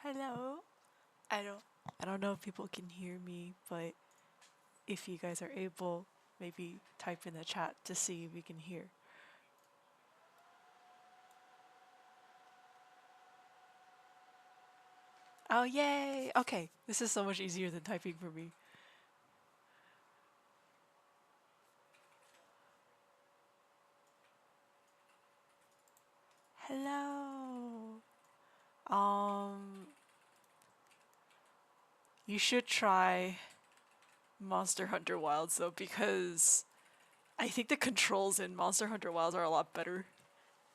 Hello. I don't know if people can hear me, but if you guys are able, maybe type in the chat to see if we can hear. Oh, yay! Okay, this is so much easier than typing for me. Hello. You should try Monster Hunter Wilds though, because I think the controls in Monster Hunter Wilds are a lot better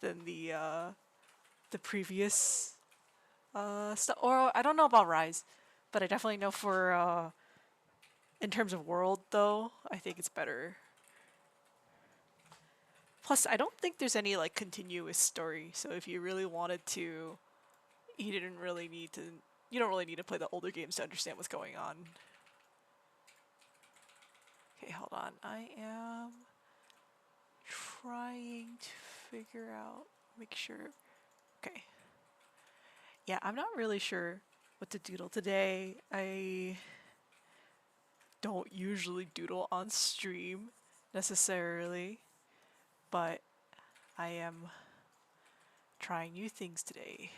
than the previous stuff. Or I don't know about Rise, but I definitely know for in terms of world though, I think it's better. Plus, I don't think there's any like continuous story. So if you really wanted to, you didn't really need to. You don't really need to play the older games to understand what's going on. Okay, hold on. I am trying to figure out, make sure. Okay. Yeah, I'm not really sure what to doodle today. I don't usually doodle on stream necessarily, but I am trying new things today.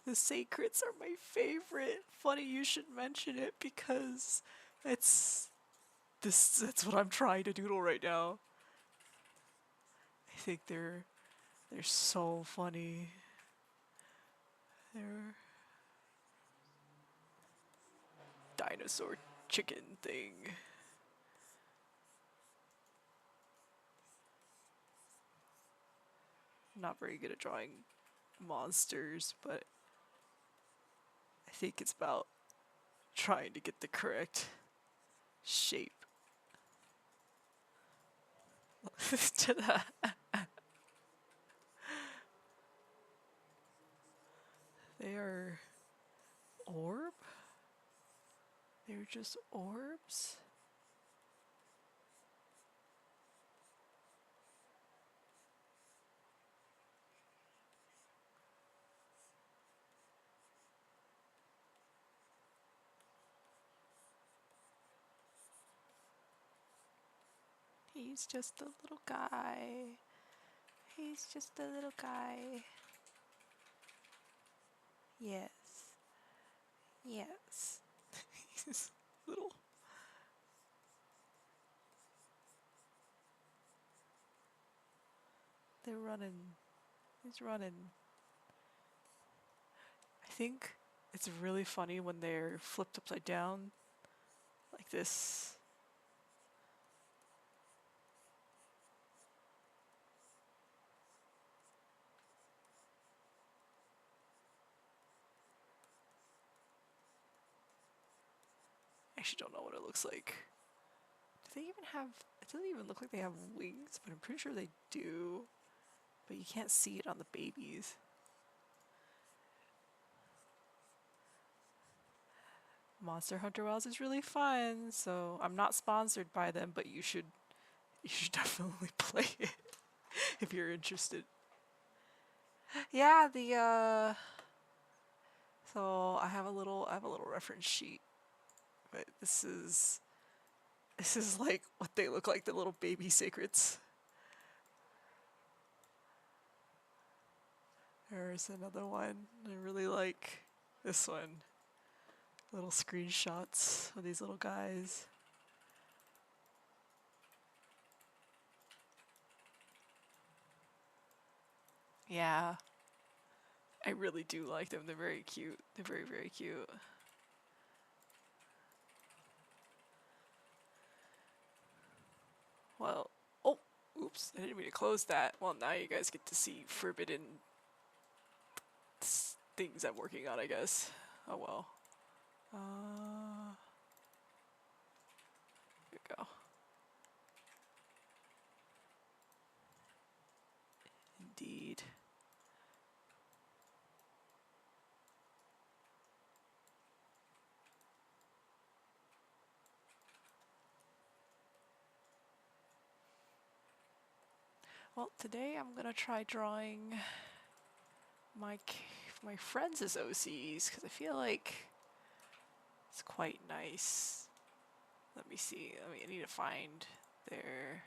The sacreds are my favorite. Funny you should mention it because it's that's what I'm trying to doodle right now. I think they're so funny. They're dinosaur chicken thing. I'm not very good at drawing monsters, but I think it's about trying to get the correct shape to that. They are orb? They're just orbs? He's just a little guy. He's just a little guy. Yes. Yes. He's little. They're running. He's running. I think it's really funny when they're flipped upside down like this. I actually don't know what it looks like. Do they even have... It doesn't even look like they have wings, but I'm pretty sure they do. But you can't see it on the babies. Monster Hunter Wilds is really fun, so I'm not sponsored by them, but you should definitely play it if you're interested. Yeah, so I have a little reference sheet, but this is like what they look like, the little baby sacreds. There's another one. I really like this one. Little screenshots of these little guys. Yeah. I really do like them. They're very cute. They're very, very cute. Well, I didn't mean to close that. Well, now you guys get to see forbidden things I'm working on, I guess. Oh well. Here we go. Indeed. Well, today I'm gonna try drawing my friends as OCs because I feel like it's quite nice. Let me see. I need to find their.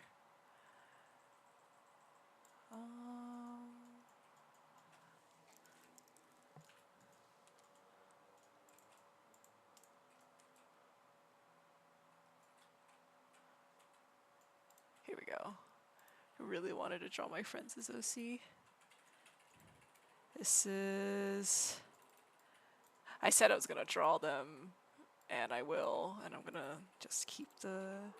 Here we go. I really wanted to draw my friends as OC. This is. I said I was gonna draw them, and I will, and I'm gonna just keep the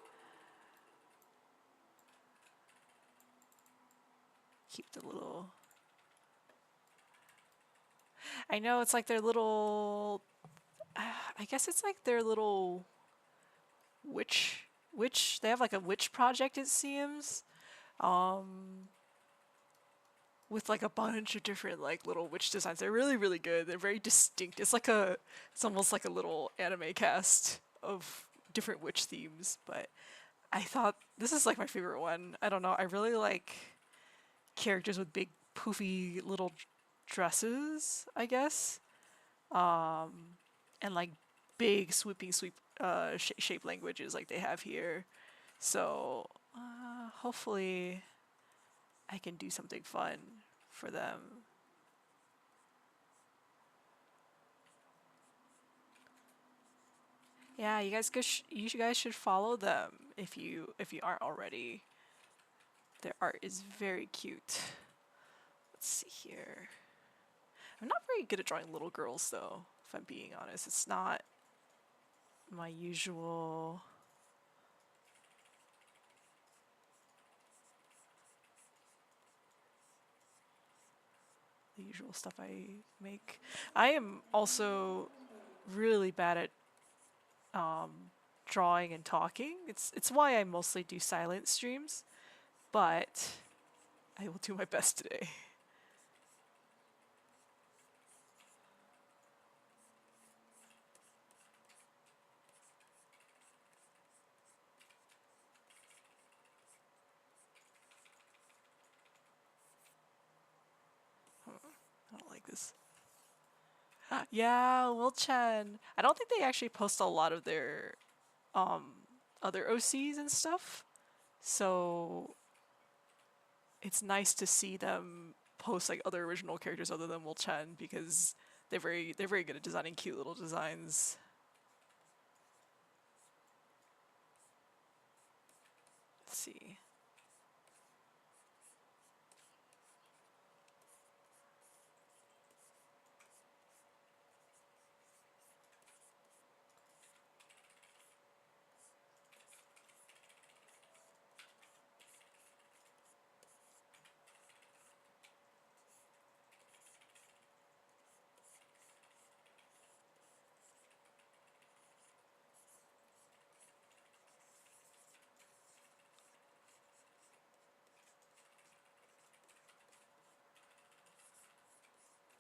little. I know it's like their little. I guess it's like their little witch. They have like a witch project, it seems. With like a bunch of different like little witch designs. They're really, really good. They're very distinct. It's almost like a little anime cast of different witch themes, but I thought this is like my favorite one. I don't know. I really like characters with big poofy little dresses, I guess. And like big swooping shape languages like they have here. So hopefully I can do something fun for them. Yeah, you guys should follow them if you aren't already. Their art is very cute. Let's see here. I'm not very good at drawing little girls though, if I'm being honest. It's not my usual. The usual stuff I make. I am also really bad at drawing and talking. It's why I mostly do silent streams, but I will do my best today. I don't like this. Yeah, Will Chen. I don't think they actually post a lot of their other OCs and stuff. So it's nice to see them post like other original characters other than Will Chen because they're very good at designing cute little designs. Let's see.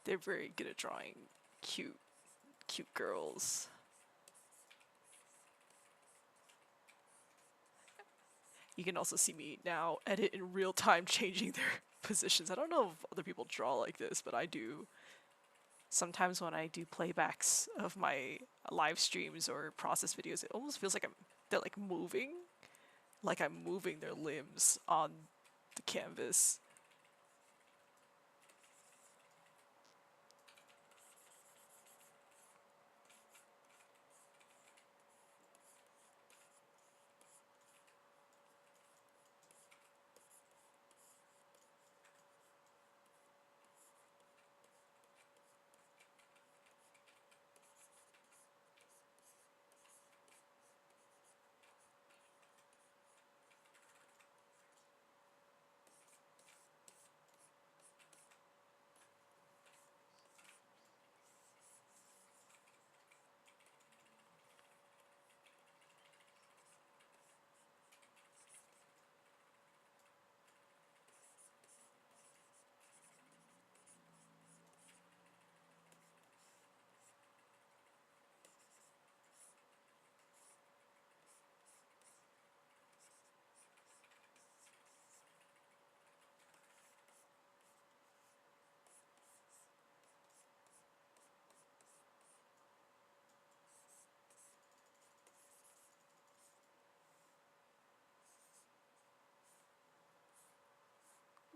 They're very good at drawing cute girls. You can also see me now edit in real time changing their positions. I don't know if other people draw like this, but I do. Sometimes when I do playbacks of my live streams or process videos, it almost feels like they're like moving, like I'm moving their limbs on the canvas.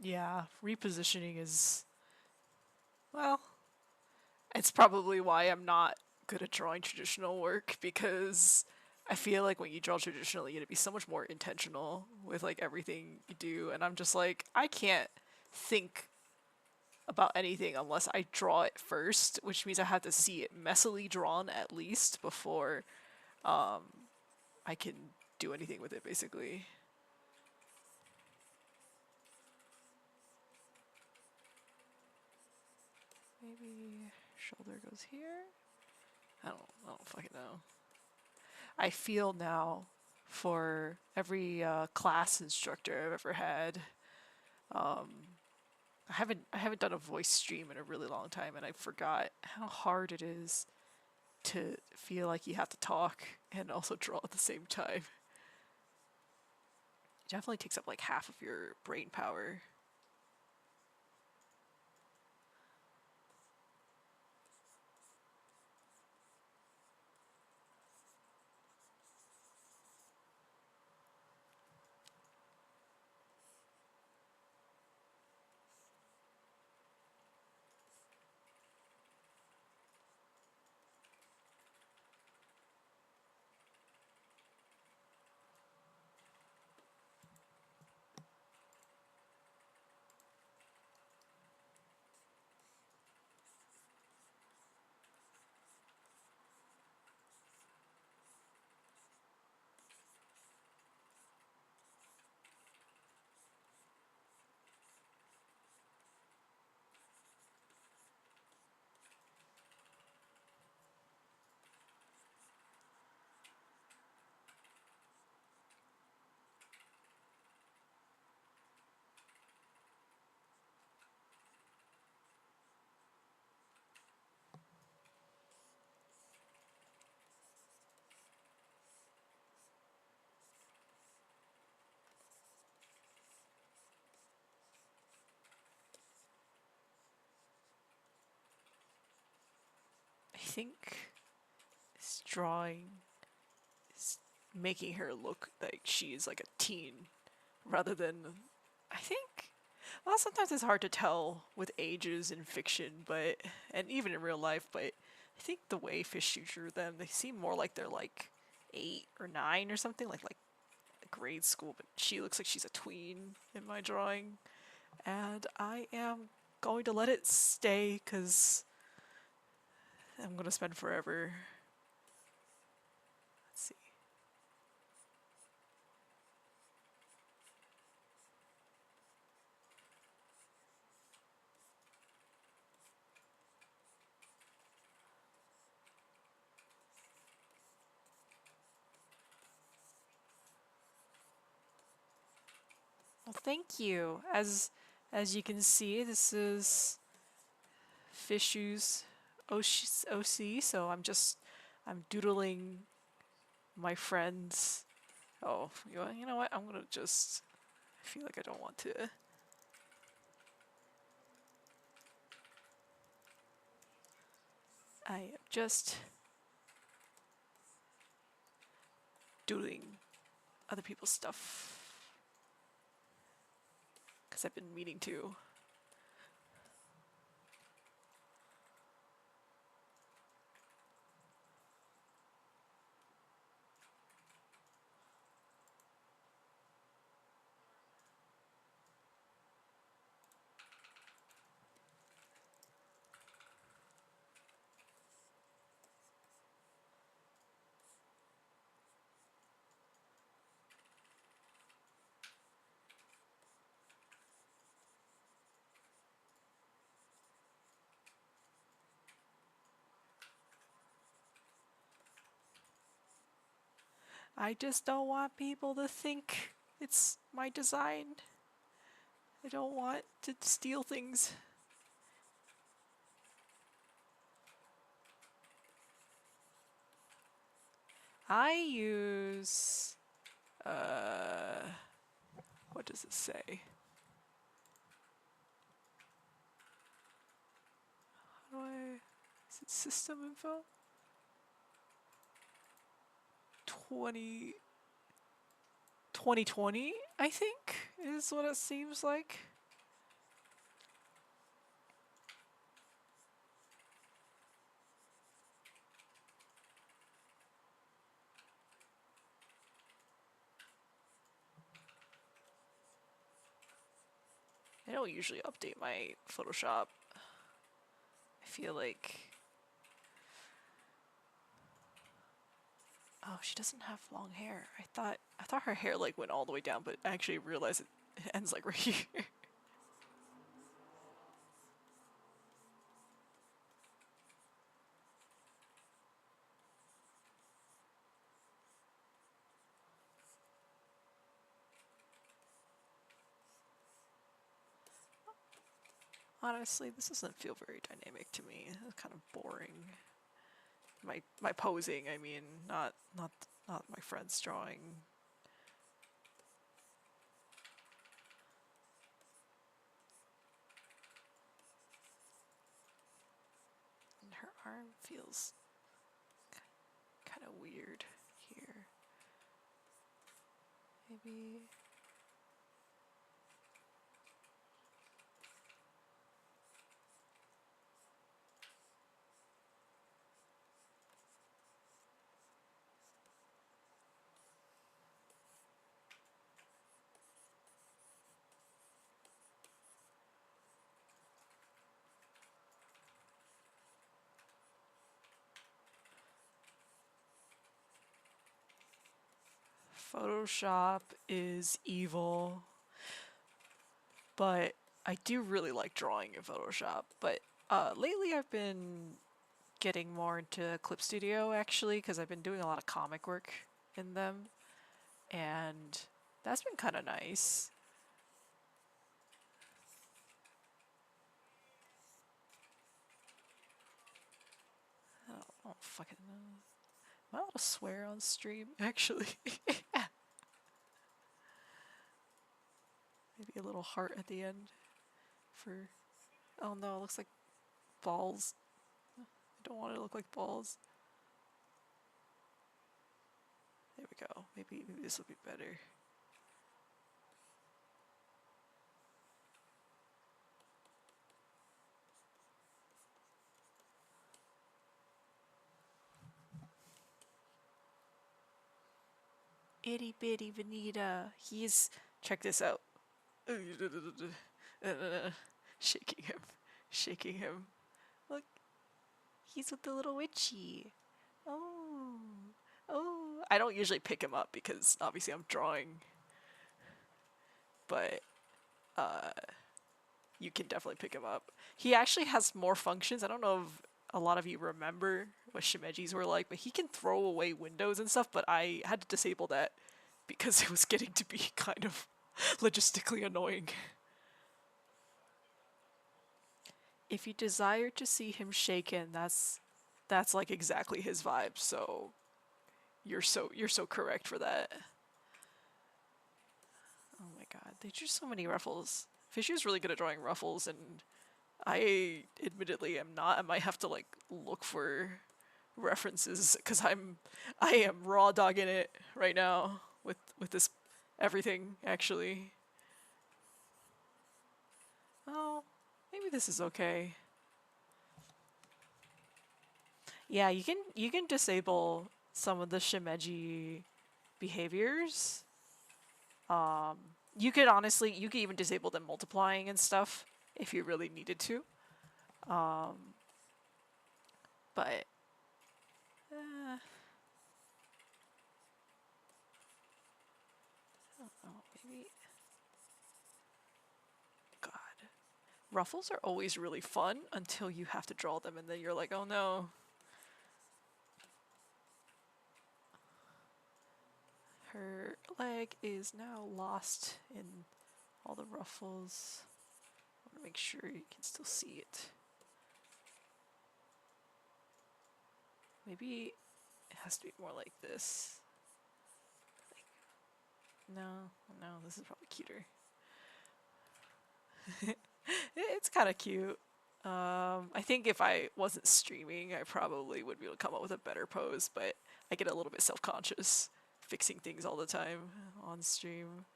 Yeah, repositioning is, well, it's probably why I'm not good at drawing traditional work, because I feel like when you draw traditionally, you gotta be so much more intentional with like everything you do, and I'm just like, I can't think about anything unless I draw it first, which means I have to see it messily drawn at least before I can do anything with it, basically. Maybe shoulder goes here. I don't fucking know. I feel now for every class instructor I've ever had. I haven't done a voice stream in a really long time, and I forgot how hard it is to feel like you have to talk and also draw at the same time. It definitely takes up like half of your brain power. I think this drawing is making her look like she's like a teen rather than, I think, well, sometimes it's hard to tell with ages in fiction, but, and even in real life, but I think the way fish feature them, they seem more like they're like 8 or 9 or something, like grade school, but she looks like she's a tween in my drawing, and I am going to let it stay because I'm gonna spend forever. Let's see. Well, thank you. As you can see, this is Fishu's OC, so I'm doodling my friends. Oh, you know what? I'm gonna just, I feel like I don't want to. I am just doodling other people's stuff because I've been meaning to. I just don't want people to think it's my design. I don't want to steal things. I use, what does it say? How do I, is it system info? 2020, I think, is what it seems like. I don't usually update my Photoshop. I feel like... Oh, she doesn't have long hair. I thought her hair like went all the way down, but I actually realized it ends like right here. Honestly, this doesn't feel very dynamic to me. It's kind of boring. My posing, I mean, not my friend's drawing. And her arm feels kind of weird here. Maybe... Photoshop is evil, but I do really like drawing in Photoshop. But lately I've been getting more into Clip Studio actually, because I've been doing a lot of comic work in them, and that's been kind of nice. I don't fucking know. Am I allowed to swear on stream? Actually. Maybe a little heart at the end for... Oh no, it looks like balls. I don't want it to look like balls. There we go. Maybe this will be better. Itty bitty Vanita. He's... Check this out. Shaking him. Shaking him. Look. He's with the little witchy. Oh. Oh. I don't usually pick him up because obviously I'm drawing. But you can definitely pick him up. He actually has more functions. I don't know if a lot of you remember what shimejis were like, but he can throw away windows and stuff, but I had to disable that because it was getting to be kind of logistically annoying. If you desire to see him shaken, that's like exactly his vibe, so you're so correct for that. Oh my god, there's just so many ruffles. Fishy's really good at drawing ruffles, and I admittedly am not. I might have to like look for references because I am raw dogging it right now with this everything actually. Oh, maybe this is okay. Yeah, you can disable some of the shimeji behaviors. You could honestly, you could even disable them multiplying and stuff if you really needed to. But oh, maybe. God, ruffles are always really fun until you have to draw them, and then you're like, oh no. Her leg is now lost in all the ruffles. I want to make sure you can still see it. Maybe it has to be more like this. Like, no, this is probably cuter. It's kind of cute. I think if I wasn't streaming, I probably would be able to come up with a better pose, but I get a little bit self-conscious fixing things all the time on stream.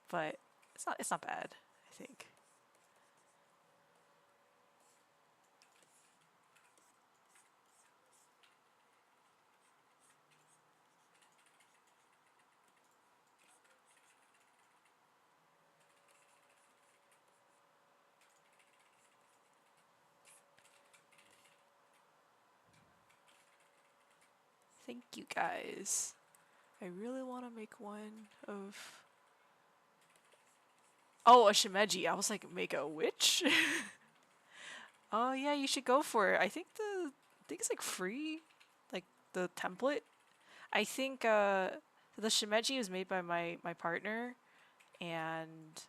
But it's not bad, I think. Thank you guys. I really want to make one of... Oh, a shimeji. I was like, make a witch? Oh yeah, you should go for it. I think it's like free, like the template. I think the shimeji was made by my partner, and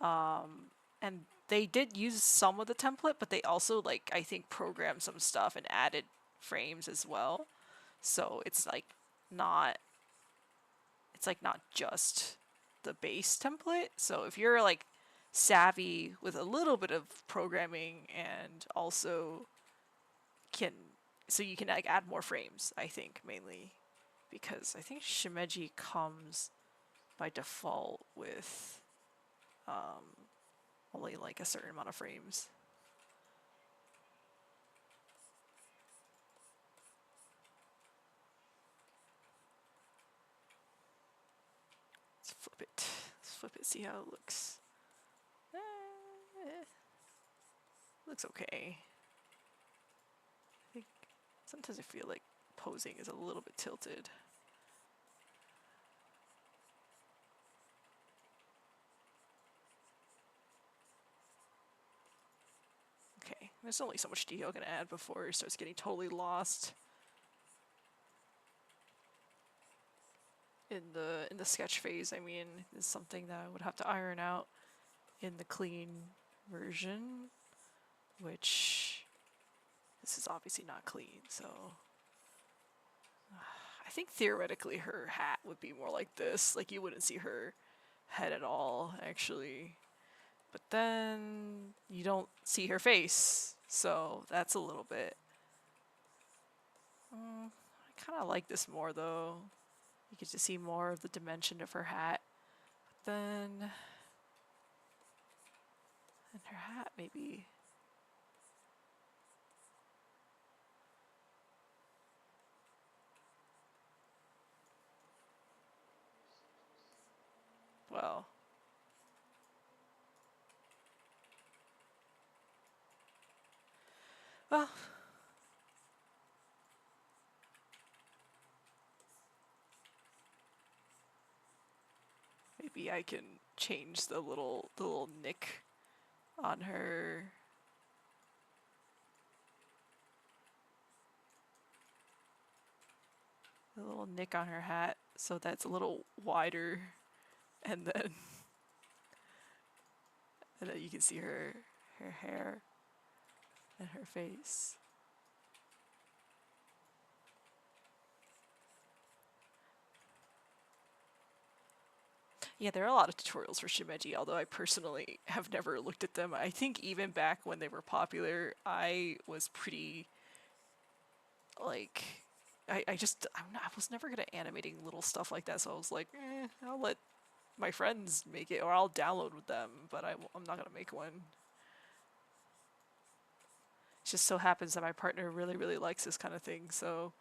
and they did use some of the template, but they also like I think programmed some stuff and added frames as well. So not it's like not just the base template. So if you're like savvy with a little bit of programming and also can you can like add more frames, I think mainly because I think shimeji comes by default with only like a certain amount of frames. Let's flip it. Let's flip it, see how it looks. Looks okay. I think sometimes I feel like posing is a little bit tilted. Okay, there's only so much detail I can add before it starts getting totally lost in the sketch phase. I mean, is something that I would have to iron out in the clean version, which this is obviously not clean, so I think theoretically her hat would be more like this. Like you wouldn't see her head at all, actually. But then you don't see her face, so that's a little bit. I kind of like this more though. You get to see more of the dimension of her hat. But then, and her hat maybe. Well. Well. Maybe I can change the little nick on her. The little nick on her hat so that's a little wider, and then you can see her hair and her face. Yeah, there are a lot of tutorials for shimeji, although I personally have never looked at them. I think even back when they were popular, I was pretty like I was never good at animating little stuff like that, so I was like, I'll let my friends make it, or I'll download with them, but I'm not gonna make one. It just so happens that my partner really, really likes this kind of thing, so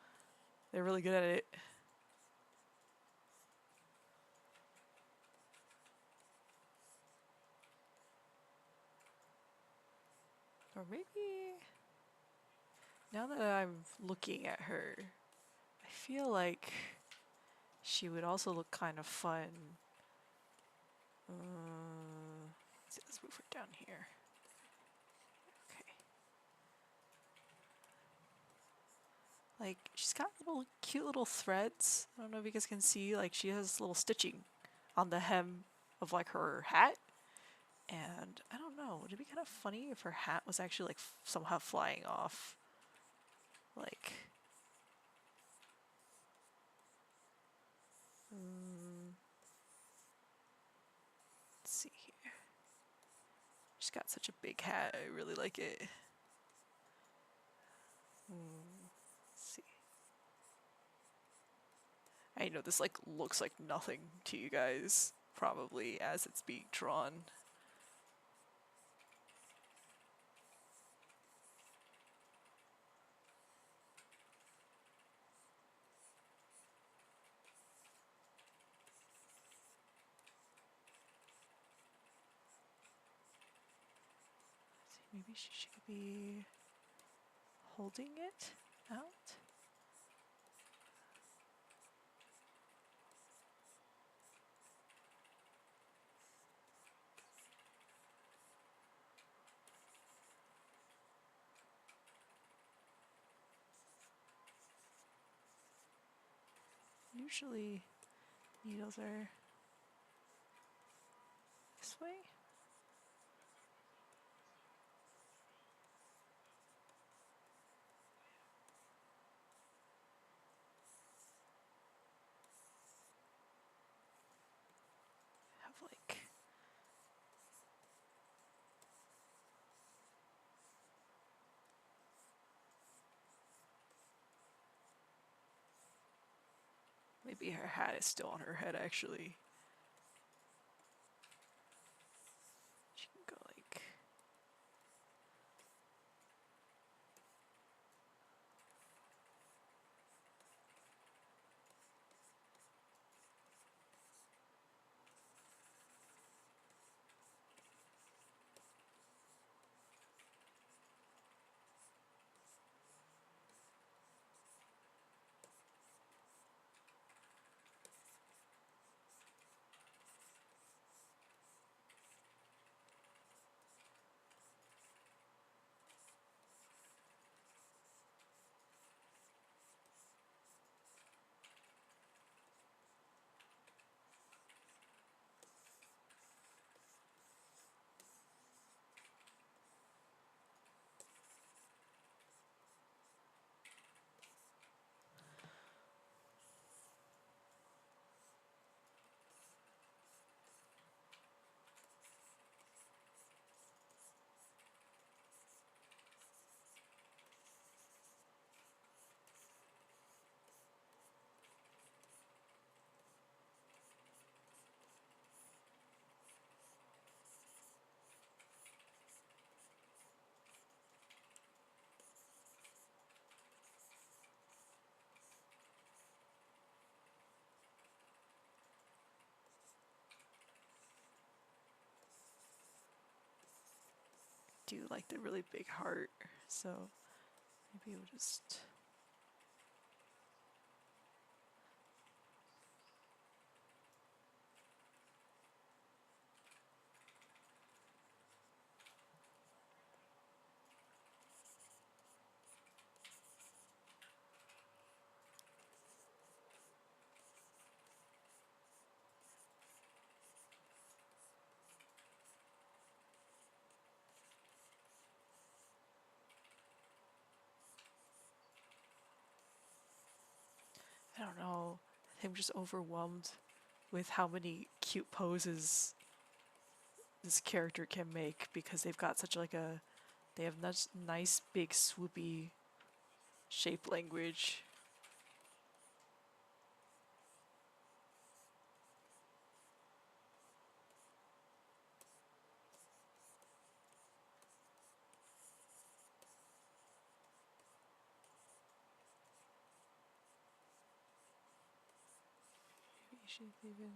they're really good at it. Or maybe, now that I'm looking at her, I feel like she would also look kind of fun. Let's move her down here. Okay. Like, she's got little cute little threads. I don't know if you guys can see, like she has little stitching on the hem of like her hat. And I don't know, would it be kind of funny if her hat was actually like somehow flying off? Like, let's see here. She's got such a big hat, I really like it. Let's see. I know this like looks like nothing to you guys, probably, as it's being drawn. Maybe she should be holding it out. usually needles are this way. Have like maybe her hat is still on her head actually. She can go like do like the really big heart. So maybe we'll just I don't know. I think I'm just overwhelmed with how many cute poses this character can make because they've got such like a they have nice big swoopy shape language. Maybe she's even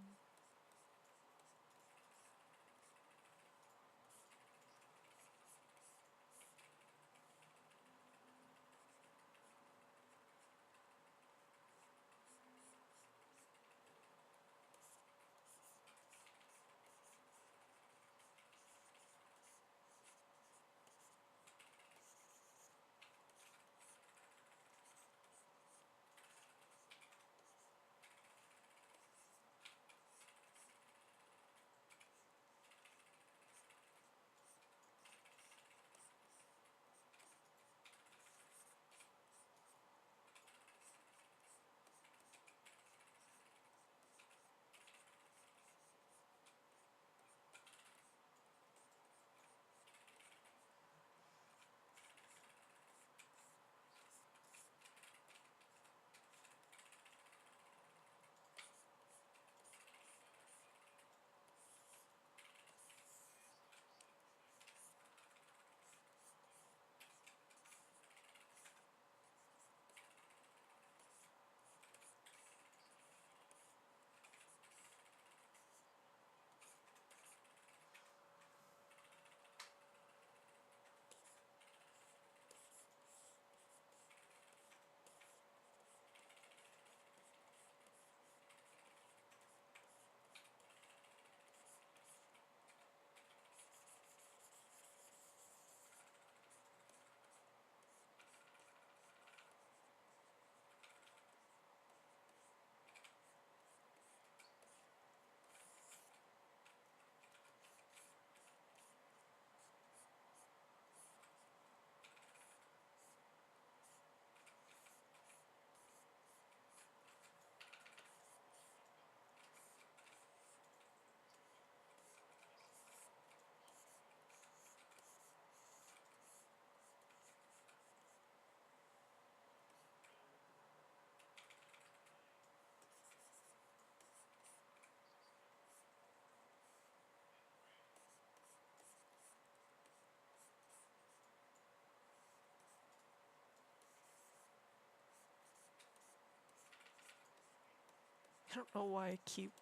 don't know why I keep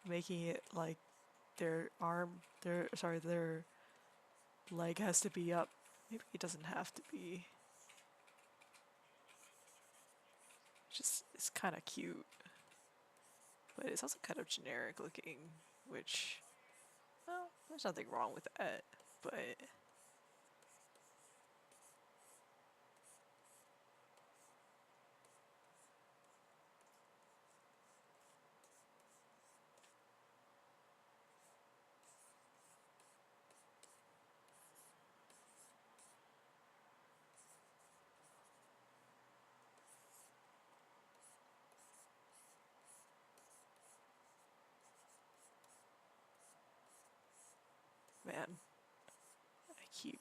making it like their leg has to be up. Maybe it doesn't have to be. It's kind of cute. But it's also kind of generic looking, which, well, there's nothing wrong with that, but... Man, I keep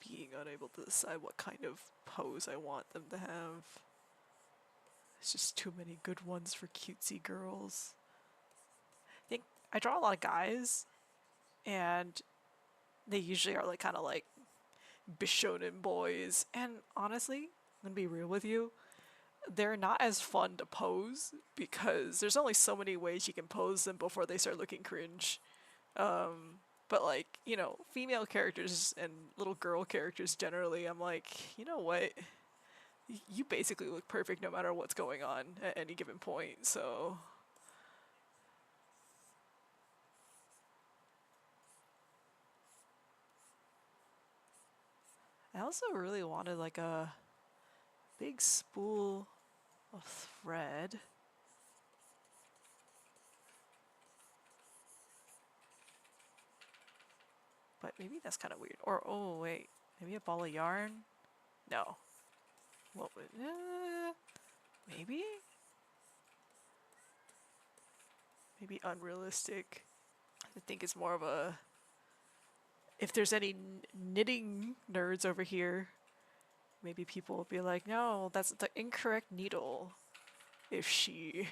being unable to decide what kind of pose I want them to have. There's just too many good ones for cutesy girls. I think I draw a lot of guys, and they usually are like kind of like Bishonen boys. And honestly, I'm gonna be real with you, they're not as fun to pose because there's only so many ways you can pose them before they start looking cringe. But like, you know, female characters and little girl characters generally, I'm like, you know what? You basically look perfect no matter what's going on at any given point, so... I also really wanted like a big spool of thread. But maybe that's kind of weird. Or, oh wait, maybe a ball of yarn? No. What would, maybe? Maybe unrealistic. I think it's more of a... If there's any knitting nerds over here, maybe people will be like, no, that's the incorrect needle. If she...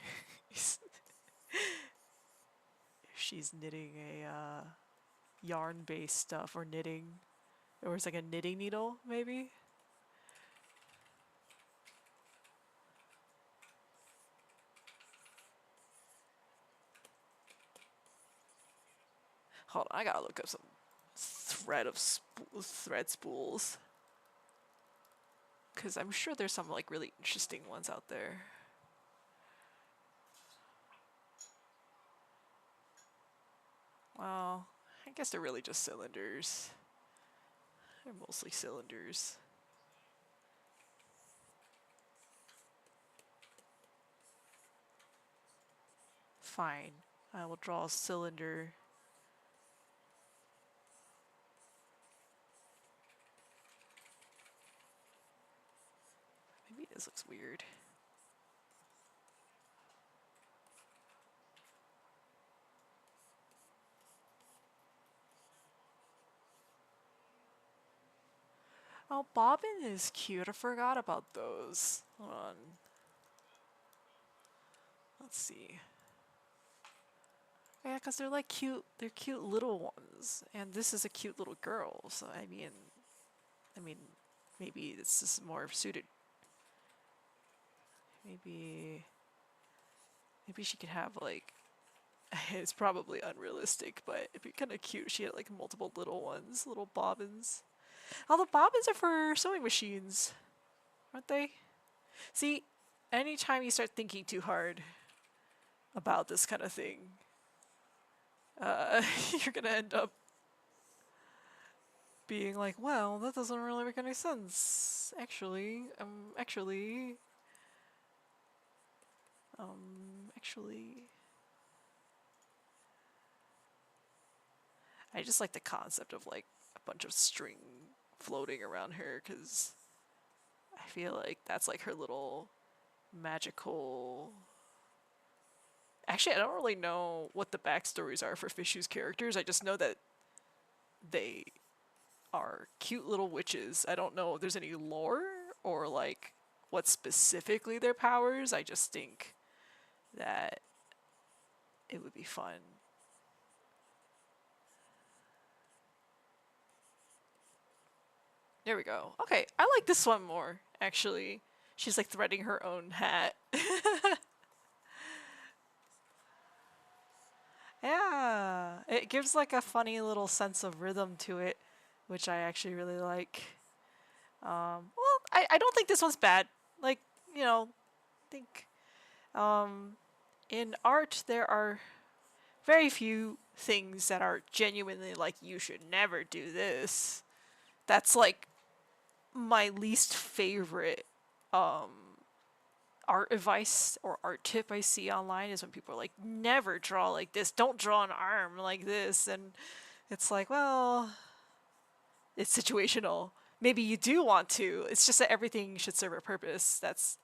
if she's knitting a yarn-based stuff or knitting. Or it's like a knitting needle, maybe? Hold on, I gotta look up some thread spools. Because I'm sure there's some like really interesting ones out there. Well, I guess they're really just cylinders. They're mostly cylinders. Fine, I will draw a cylinder. Maybe this looks weird. Oh, bobbin is cute. I forgot about those. Hold on. Let's see. Yeah, because they're like cute. They're cute little ones, and this is a cute little girl. So I mean, maybe this is more suited. Maybe she could have like. It's probably unrealistic, but it'd be kind of cute. She had like multiple little ones, little bobbins. Although bobbins are for sewing machines, aren't they? See, anytime you start thinking too hard about this kind of thing, you're gonna end up being like, well, that doesn't really make any sense. Actually, I just like the concept of like a bunch of string floating around her, because I feel like that's like her little magical... Actually, I don't really know what the backstories are for Fishu's characters. I just know that they are cute little witches. I don't know if there's any lore or like what specifically their powers. I just think that it would be fun. There we go. Okay, I like this one more, actually. She's like threading her own hat. Yeah, it gives like a funny little sense of rhythm to it, which I actually really like. Well, I don't think this one's bad. Like, I think in art there are very few things that are genuinely like, you should never do this. That's like my least favorite art advice or art tip I see online is when people are like, never draw like this, don't draw an arm like this. And it's like, well, it's situational. Maybe you do want to. It's just that everything should serve a purpose. That's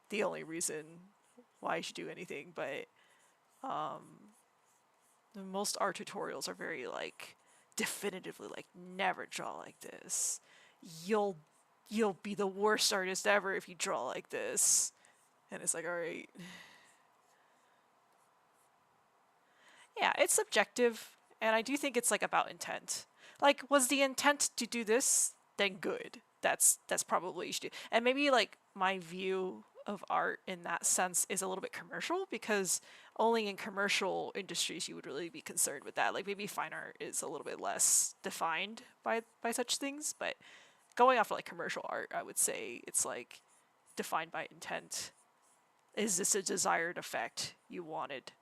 the only reason why you should do anything. But most art tutorials are very like definitively like, never draw like this. You'll you'll be the worst artist ever if you draw like this. And it's like, all right. Yeah, it's subjective, and I do think it's like about intent. Like, was the intent to do this? Then good. That's probably what you should do. And maybe like my view of art in that sense is a little bit commercial, because only in commercial industries you would really be concerned with that. Like maybe fine art is a little bit less defined by such things, but going off of like commercial art, I would say it's like defined by intent. Is this a desired effect you wanted?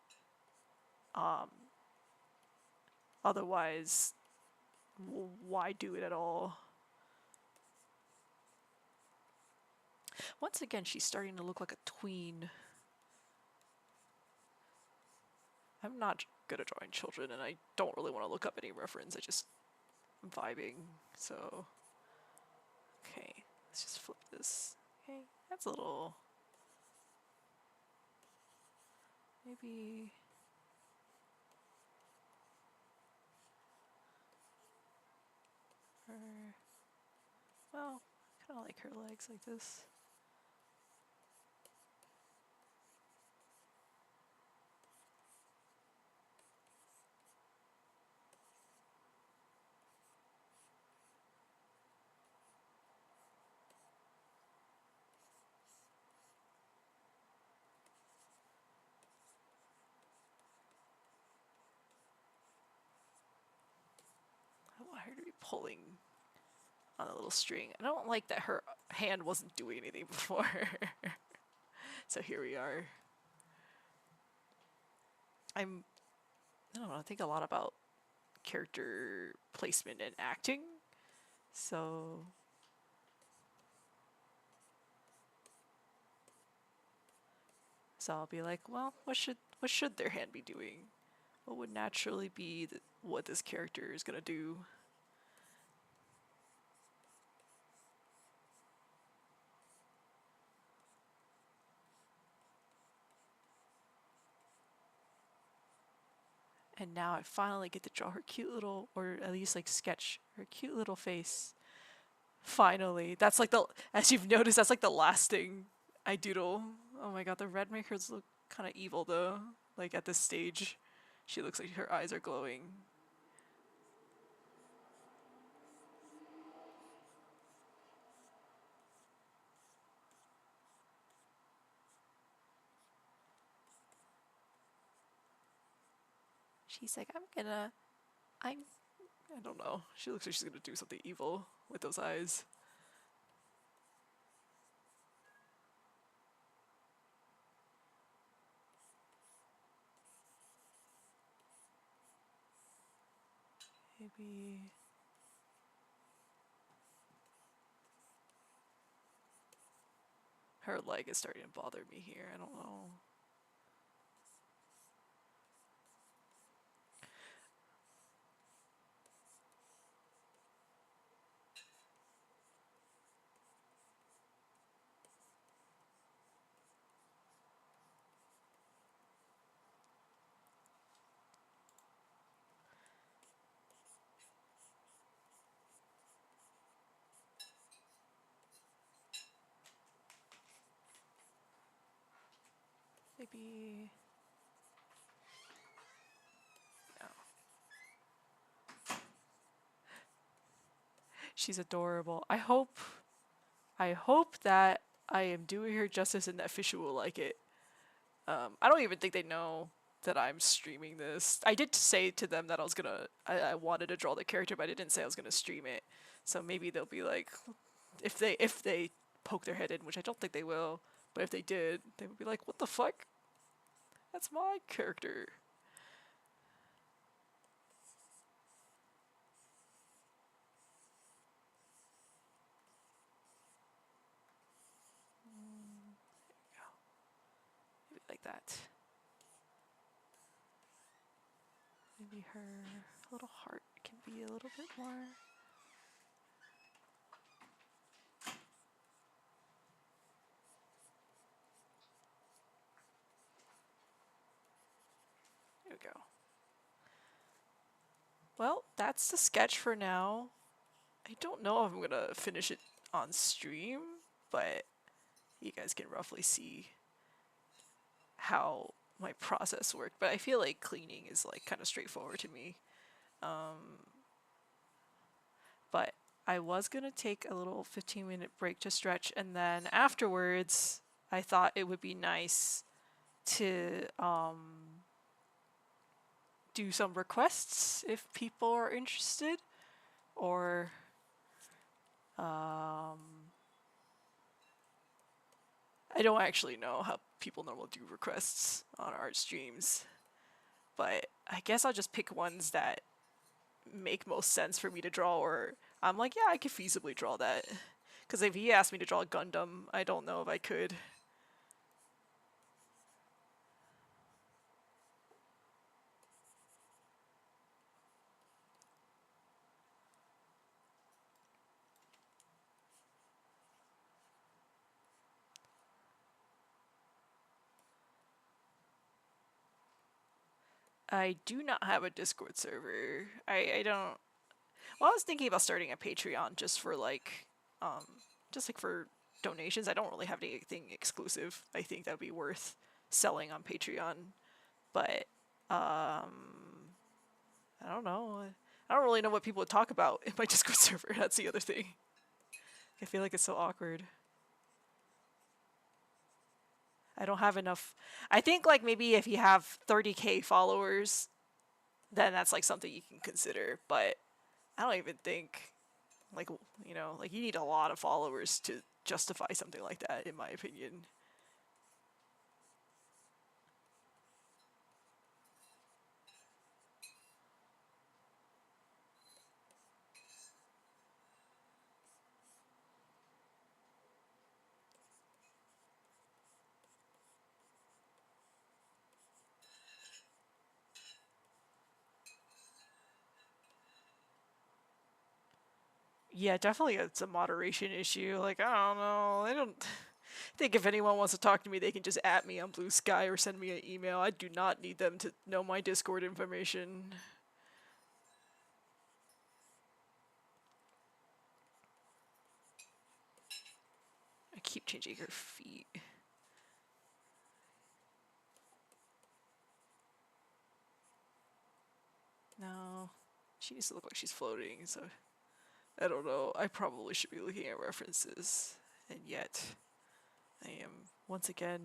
Otherwise, why do it at all? Once again, she's starting to look like a tween. I'm not good at drawing children, and I don't really want to look up any reference. I'm vibing. So, okay, let's just flip this. Okay, that's a little. Maybe. Her. Well, kind of like her legs like this. I want her to be pulling on a little string. I don't like that her hand wasn't doing anything before. So here we are. I don't know, I think a lot about character placement and acting. So I'll be like, well, what should their hand be doing? What would naturally be what this character is gonna do? And now I finally get to draw her cute little, or at least like sketch her cute little face. Finally, that's like as you've noticed, that's like the last thing I doodle. Oh my god, the red makers look kind of evil though. Like at this stage, she looks like her eyes are glowing. She's like, I don't know. She looks like she's gonna do something evil with those eyes. Maybe. Her leg is starting to bother me here. I don't know. Maybe. No. She's adorable. I hope that I am doing her justice and that Fisher will like it. I don't even think they know that I'm streaming this. I did say to them that I wanted to draw the character, but I didn't say I was gonna stream it. So maybe they'll be like, if they poke their head in, which I don't think they will, but if they did, they would be like, what the fuck? That's my character. Maybe like that. Maybe her little heart can be a little bit more. There we go. Well, that's the sketch for now. I don't know if I'm gonna finish it on stream, but you guys can roughly see how my process worked. But I feel like cleaning is like kind of straightforward to me. But I was gonna take a little 15-minute break to stretch, and then afterwards, I thought it would be nice to do some requests if people are interested, or I don't actually know how people normally do requests on art streams, but I guess I'll just pick ones that make most sense for me to draw, or I'm like, yeah, I could feasibly draw that. Because if he asked me to draw a Gundam, I don't know if I could. I do not have a Discord server. I don't. Well, I was thinking about starting a Patreon just like for donations. I don't really have anything exclusive. I think that would be worth selling on Patreon, but I don't know. I don't really know what people would talk about in my Discord server. That's the other thing. I feel like it's so awkward. I don't have enough. I think like maybe if you have 30K followers, then that's like something you can consider. But I don't even think like like you need a lot of followers to justify something like that, in my opinion. Yeah, definitely it's a moderation issue. Like, I don't know. I don't think if anyone wants to talk to me, they can just at me on Blue Sky or send me an email. I do not need them to know my Discord information. I keep changing her feet. No. She needs to look like she's floating, so I don't know. I probably should be looking at references. And yet, I am once again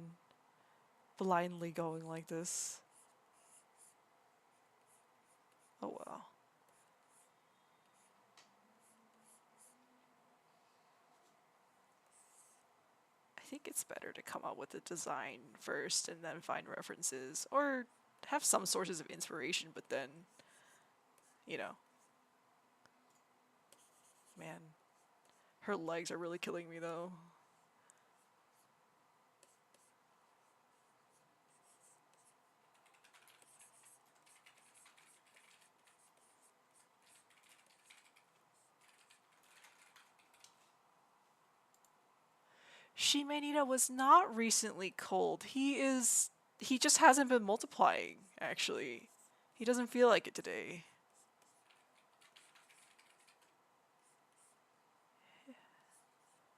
blindly going like this. Oh well. I think it's better to come up with a design first and then find references, or have some sources of inspiration, but then, you know. Man, her legs are really killing me though. Shimenita was not recently cold. He just hasn't been multiplying, actually. He doesn't feel like it today.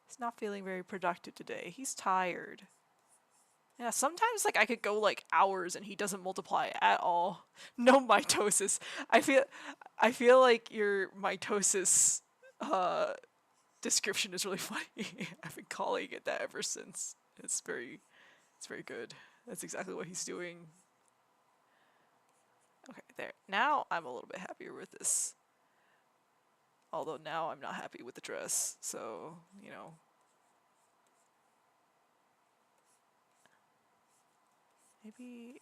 He's not feeling very productive today. He's tired. Yeah, sometimes like I could go like hours and he doesn't multiply at all. No mitosis. I feel like your mitosis description is really funny. I've been calling it that ever since. It's very good. That's exactly what he's doing. Okay, there. Now I'm a little bit happier with this. Although now I'm not happy with the dress, so, you know. Maybe...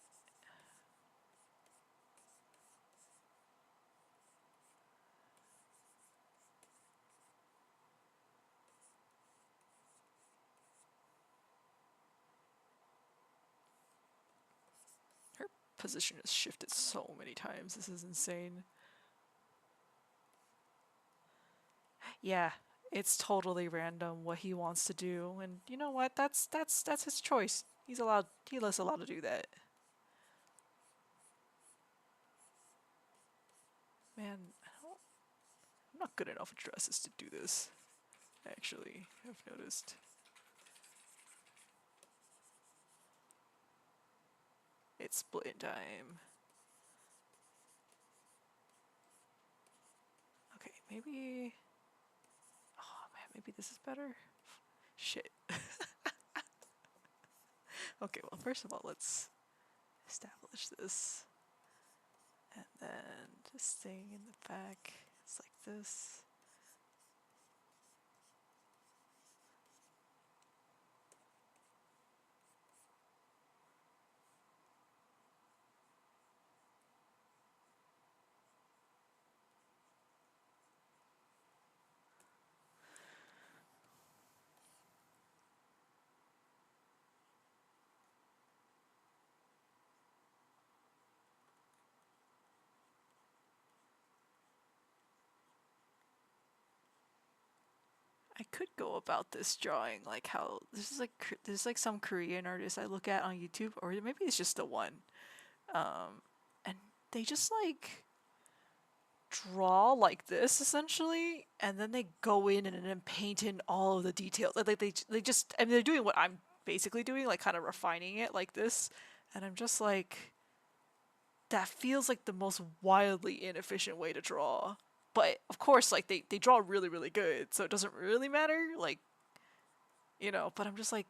her position has shifted so many times. This is insane. Yeah, it's totally random what he wants to do, and you know what? That's his choice. He is allowed to do that. Man, I'm not good enough at dresses to do this. Actually, I've noticed. It's split time. Okay, maybe... Oh man, maybe this is better? Shit. Okay, well, first of all, let's establish this. And then this thing in the back is like this. I could go about this drawing like how this is like some Korean artist I look at on YouTube, or maybe it's just the one, and they just like draw like this essentially, and then they go in and then paint in all of the details. Like they just, I mean, they're doing what I'm basically doing, like kind of refining it like this, and I'm just like, that feels like the most wildly inefficient way to draw. But of course, like they draw really really good, so it doesn't really matter. Like, you know, but I'm just like,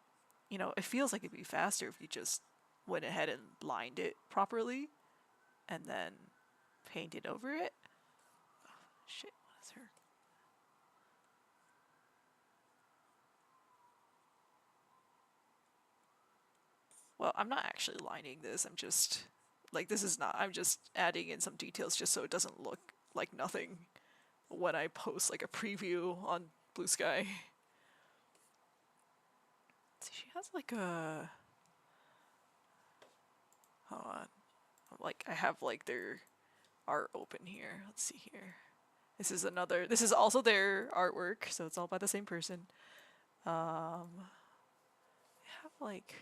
you know, it feels like it'd be faster if you just went ahead and lined it properly, and then painted over it. Shit, what is her? Well, I'm not actually lining this. I'm just like, this is not. I'm just adding in some details just so it doesn't look like nothing when I post like a preview on Blue Sky. See, she has like a. Hold on. Like, I have like their art open here. Let's see here. This is another. This is also their artwork, so it's all by the same person. I have like,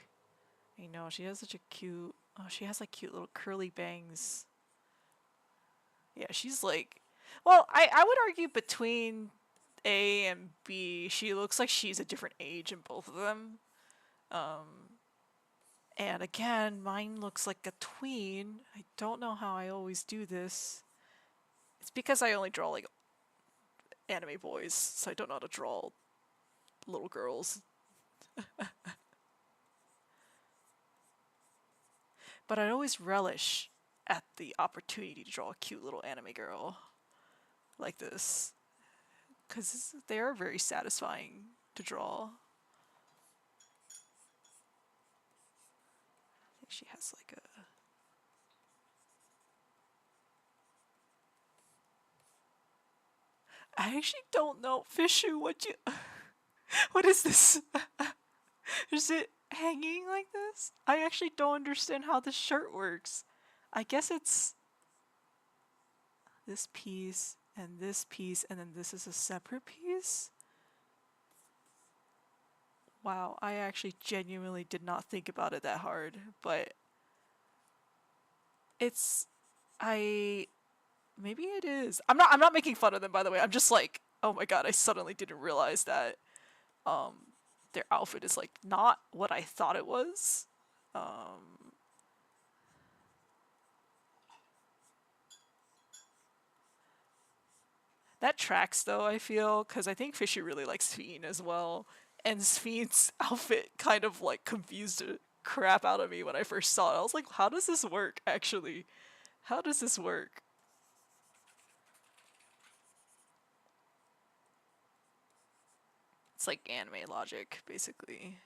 you know, she has such a cute. Oh, she has like cute little curly bangs. Yeah, she's like. Well, I would argue between A and B, she looks like she's a different age in both of them. And again, mine looks like a tween. I don't know how I always do this. It's because I only draw like anime boys, so I don't know how to draw little girls. But I always relish at the opportunity to draw a cute little anime girl like this, because they are very satisfying to draw. I think she has like a... I actually don't know. Fishu, what is this? Is it hanging like this? I actually don't understand how this shirt works. I guess it's this piece, and then this is a separate piece? Wow, I actually genuinely did not think about it that hard, but it's... I... Maybe it is. I'm not making fun of them, by the way. I'm just like, oh my god, I suddenly didn't realize that their outfit is like not what I thought it was. That tracks though, I feel, because I think Fishy really likes Sphene as well. And Sphene's outfit kind of like confused the crap out of me when I first saw it. I was like, how does this work actually? How does this work? It's like anime logic, basically.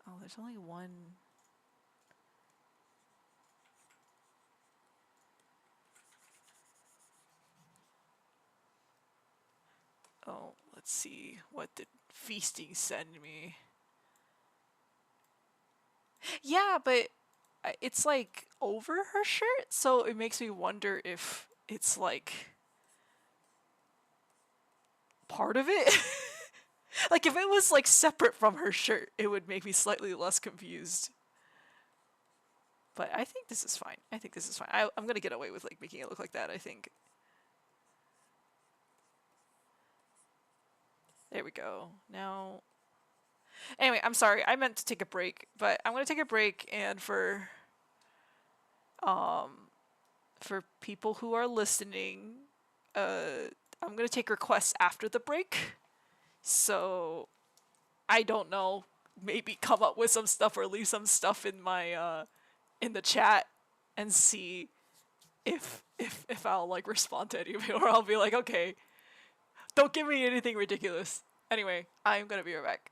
Oh, there's only one. Oh, let's see. What did Feasting send me? Yeah, but it's like over her shirt, so it makes me wonder if it's like part of it. Like if it was like separate from her shirt, it would make me slightly less confused. But I think this is fine. I think this is fine. I'm gonna get away with like making it look like that, I think. There we go. Now, anyway, I'm sorry. I meant to take a break, but I'm gonna take a break, and for people who are listening, I'm gonna take requests after the break. So I don't know. Maybe come up with some stuff or leave some stuff in my in the chat and see if I'll like respond to any of it, or I'll be like, okay, don't give me anything ridiculous. Anyway, I'm gonna be right back.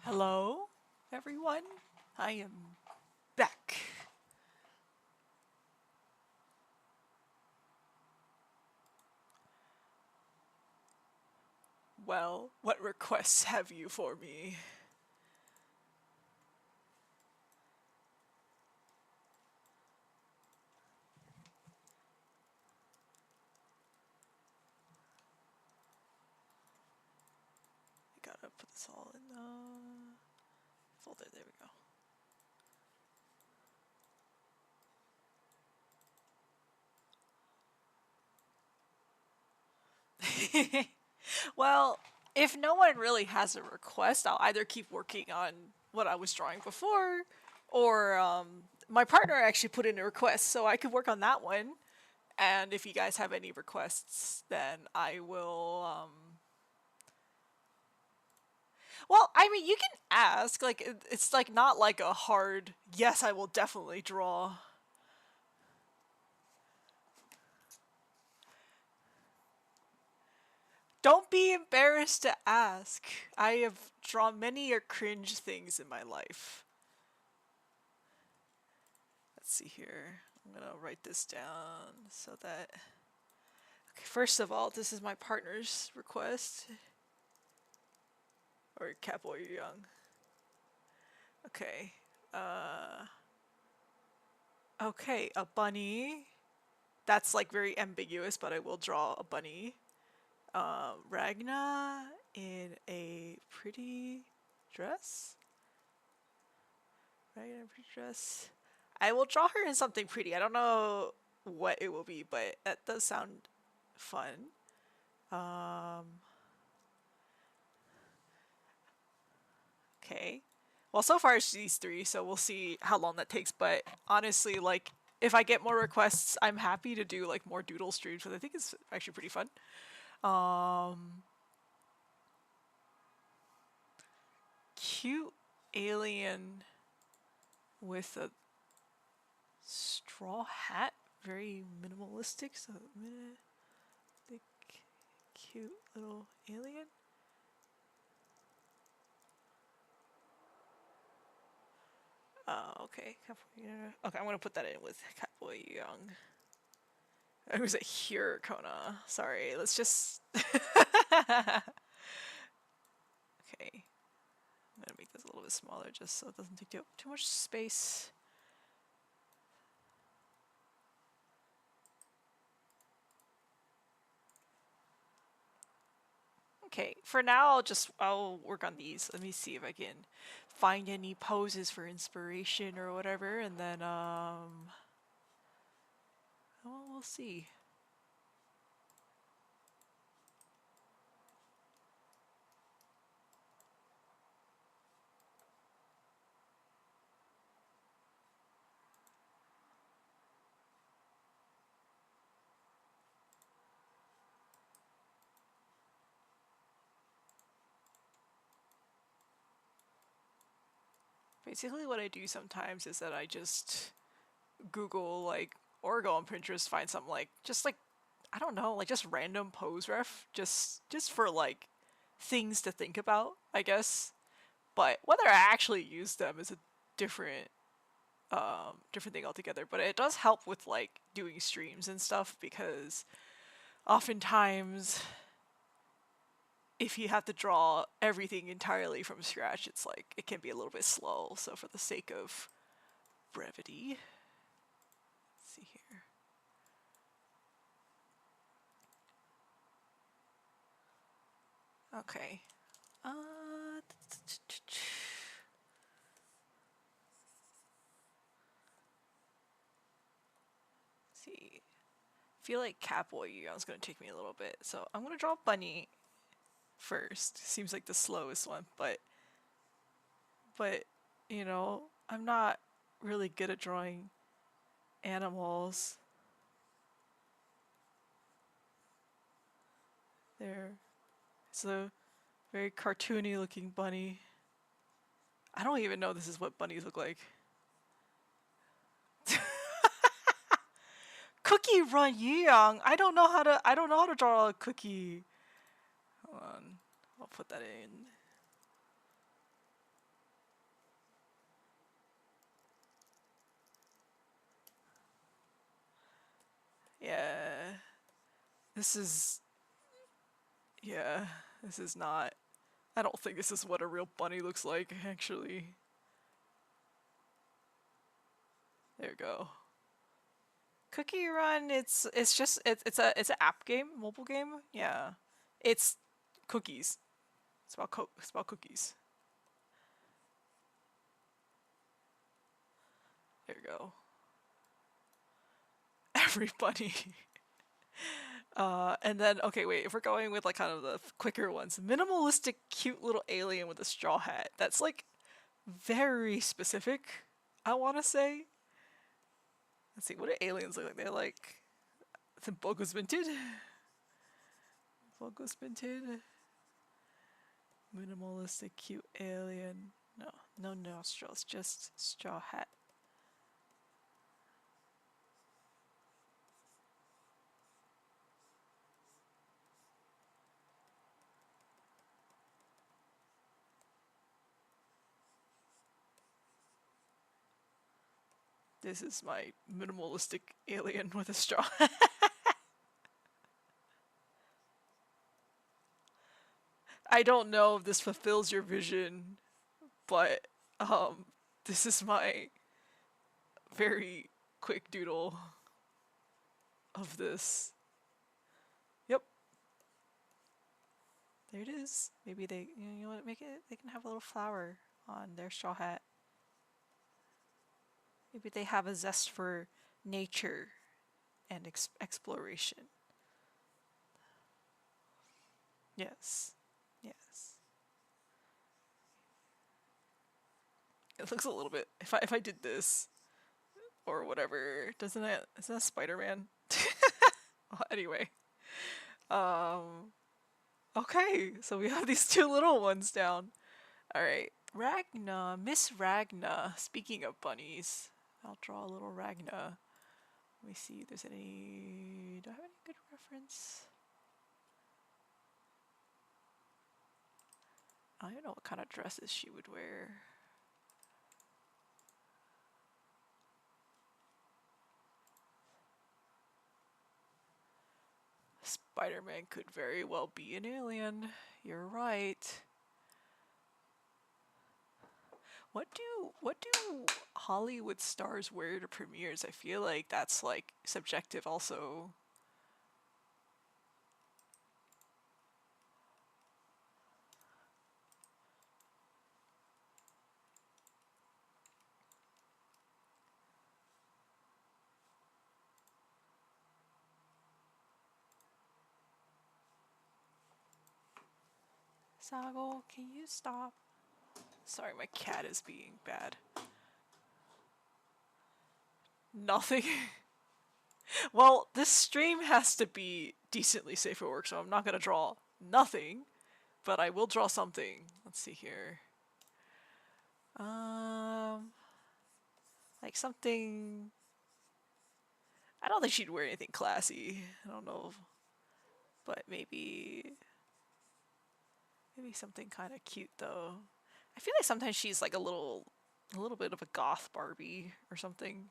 Hello, everyone. I am back. Well, what requests have you for me? I gotta put this all in the folder. There we go. Well, if no one really has a request, I'll either keep working on what I was drawing before, or my partner actually put in a request, so I could work on that one. And if you guys have any requests, then I will. Well, I mean, you can ask. Like, it's like not like a hard yes. I will definitely draw. Don't be embarrassed to ask. I have drawn many or cringe things in my life. Let's see here. I'm gonna write this down so that. Okay, first of all, this is my partner's request. Or Catboy Young. Okay. Okay, a bunny. That's like very ambiguous, but I will draw a bunny. Ragna in a pretty dress. Ragna in a pretty dress. I will draw her in something pretty. I don't know what it will be, but that does sound fun. Okay. Well, so far it's these three, so we'll see how long that takes. But honestly, like, if I get more requests, I'm happy to do like more doodle streams because I think it's actually pretty fun. Cute alien with a straw hat, very minimalistic. So, the cute little alien. Okay. Okay, I'm gonna put that in with Catboy Young. It was a Hirokona. Sorry, let's just. Okay. I'm gonna make this a little bit smaller just so it doesn't take up too much space. Okay, for now I'll work on these. Let me see if I can find any poses for inspiration or whatever, and then well, we'll see. Basically what I do sometimes is that I just Google like or go on Pinterest, find some like just like I don't know, like just random pose ref, just for like things to think about, I guess. But whether I actually use them is a different different thing altogether. But it does help with like doing streams and stuff because oftentimes if you have to draw everything entirely from scratch, it's like it can be a little bit slow. So for the sake of brevity, let's see here. Okay. See. I feel like Catboy is gonna take me a little bit, so I'm gonna draw Bunny first. Seems like the slowest one, but you know, I'm not really good at drawing animals. There. It's a very cartoony looking bunny. I don't even know this is what bunnies look like. Cookie Run Young. I don't know how to draw a cookie. Hold on. I'll put that in. This is, yeah, this is not, I don't think this is what a real bunny looks like, actually. There we go. Cookie Run, it's just it's an app game, mobile game. Yeah, it's cookies. It's about cookies. There you go. Everybody. And then okay, wait. If we're going with like kind of the quicker ones, minimalistic, cute little alien with a straw hat. That's like very specific. I want to say. Let's see. What do aliens look like? They're like the Bogo's minted. Bogo's minted. Minimalistic, cute alien. No, no nostrils, just straw hat. This is my minimalistic alien with a straw hat. I don't know if this fulfills your vision, but this is my very quick doodle of this. Yep. There it is. Maybe they, you know what, make it, they can have a little flower on their straw hat. Maybe they have a zest for nature and exploration. Yes. Yes. It looks a little bit, if I did this or whatever, doesn't it, isn't that Spider-Man? Well, anyway. Okay, so we have these two little ones down. Alright, Ragna, Miss Ragna. Speaking of bunnies, I'll draw a little Ragna. Let me see if there's any, do I have any good reference? I don't know what kind of dresses she would wear. Spider-Man could very well be an alien. You're right. What do Hollywood stars wear to premieres? I feel like that's like subjective also. Sago, can you stop? Sorry, my cat is being bad. Nothing. Well, this stream has to be decently safe for work, so I'm not gonna draw nothing, but I will draw something. Let's see here. Like something. I don't think she'd wear anything classy. I don't know, but maybe something kind of cute though. I feel like sometimes she's like a little bit of a goth Barbie or something.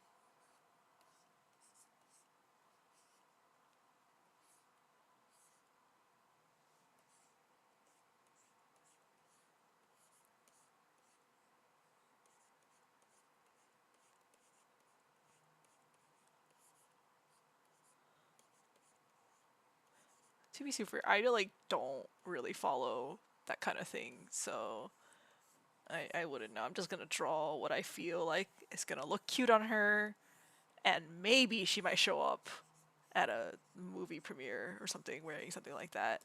To be super, I like don't really follow that kind of thing, so I wouldn't know. I'm just gonna draw what I feel like is gonna look cute on her, and maybe she might show up at a movie premiere or something wearing something like that.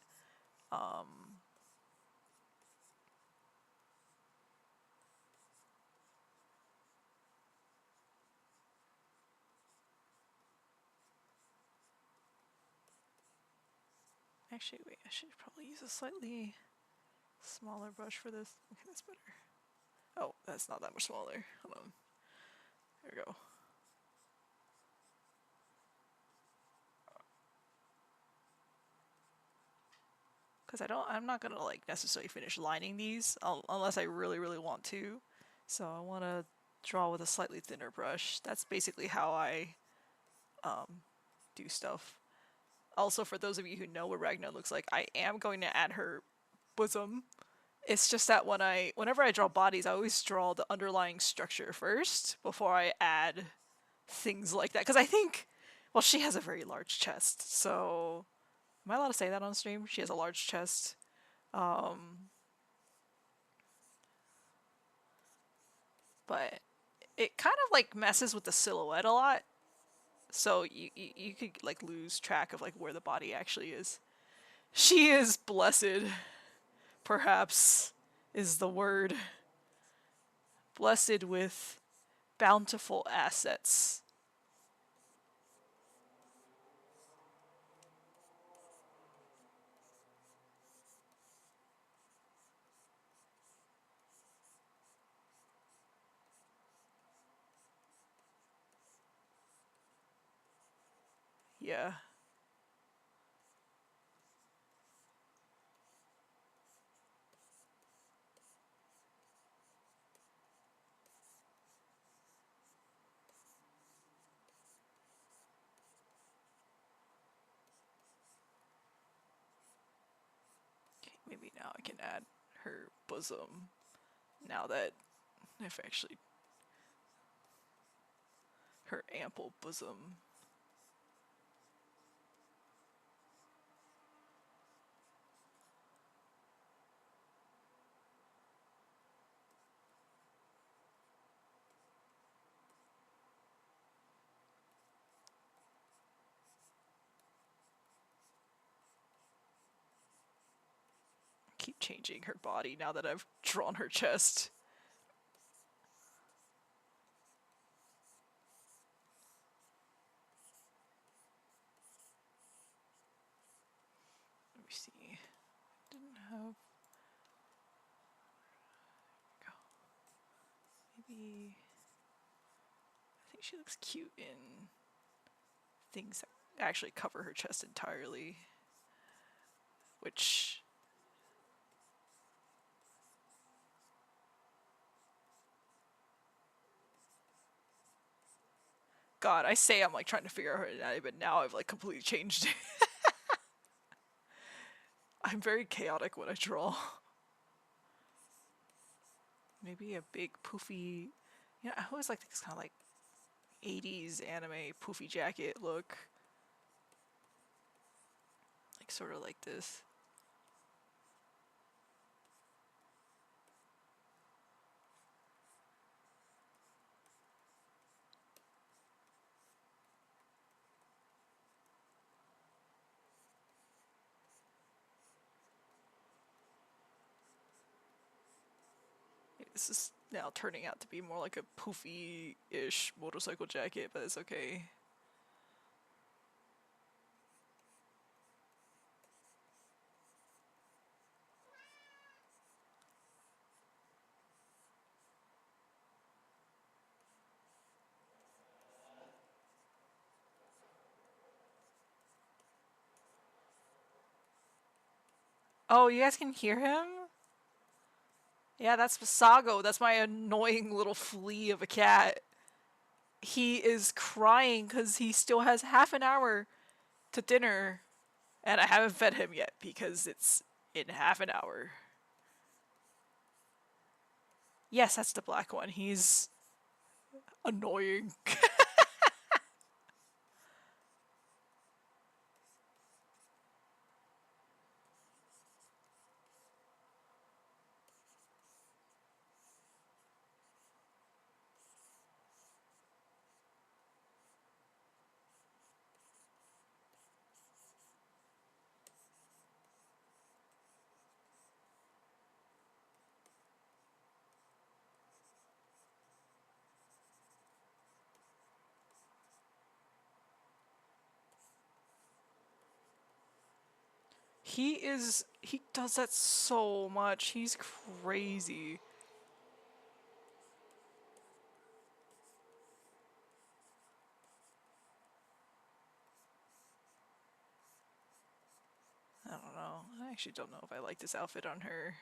Actually, wait, I should probably use a slightly smaller brush for this. Okay, that's better. Oh, that's not that much smaller. Hold on. There we go. Because I'm not gonna like necessarily finish lining these unless I really, really want to. So I want to draw with a slightly thinner brush. That's basically how I do stuff. Also, for those of you who know what Ragna looks like, I am going to add her bosom. It's just that whenever I draw bodies, I always draw the underlying structure first before I add things like that. Because I think, well, she has a very large chest. So, am I allowed to say that on stream? She has a large chest. But it kind of like messes with the silhouette a lot. So you could like lose track of like where the body actually is. She is blessed, perhaps is the word. Blessed with bountiful assets. Yeah. Okay, maybe now I can add her bosom. Now that I've actually her ample bosom. Keep changing her body now that I've drawn her chest. Let me see. Didn't have. Go. Maybe. I think she looks cute in things that actually cover her chest entirely. Which. God, I say I'm like trying to figure out her anatomy, but now I've like completely changed it. I'm very chaotic when I draw. Maybe a big poofy. You know, I always like this kind of like 80s anime poofy jacket look. Like sort of like this. This is now turning out to be more like a poofy-ish motorcycle jacket, but it's okay. Oh, you guys can hear him? Yeah, that's Sago. That's my annoying little flea of a cat. He is crying because he still has half an hour to dinner, and I haven't fed him yet because it's in half an hour. Yes, that's the black one. He's annoying. He does that so much. He's crazy. I don't know. I actually don't know if I like this outfit on her.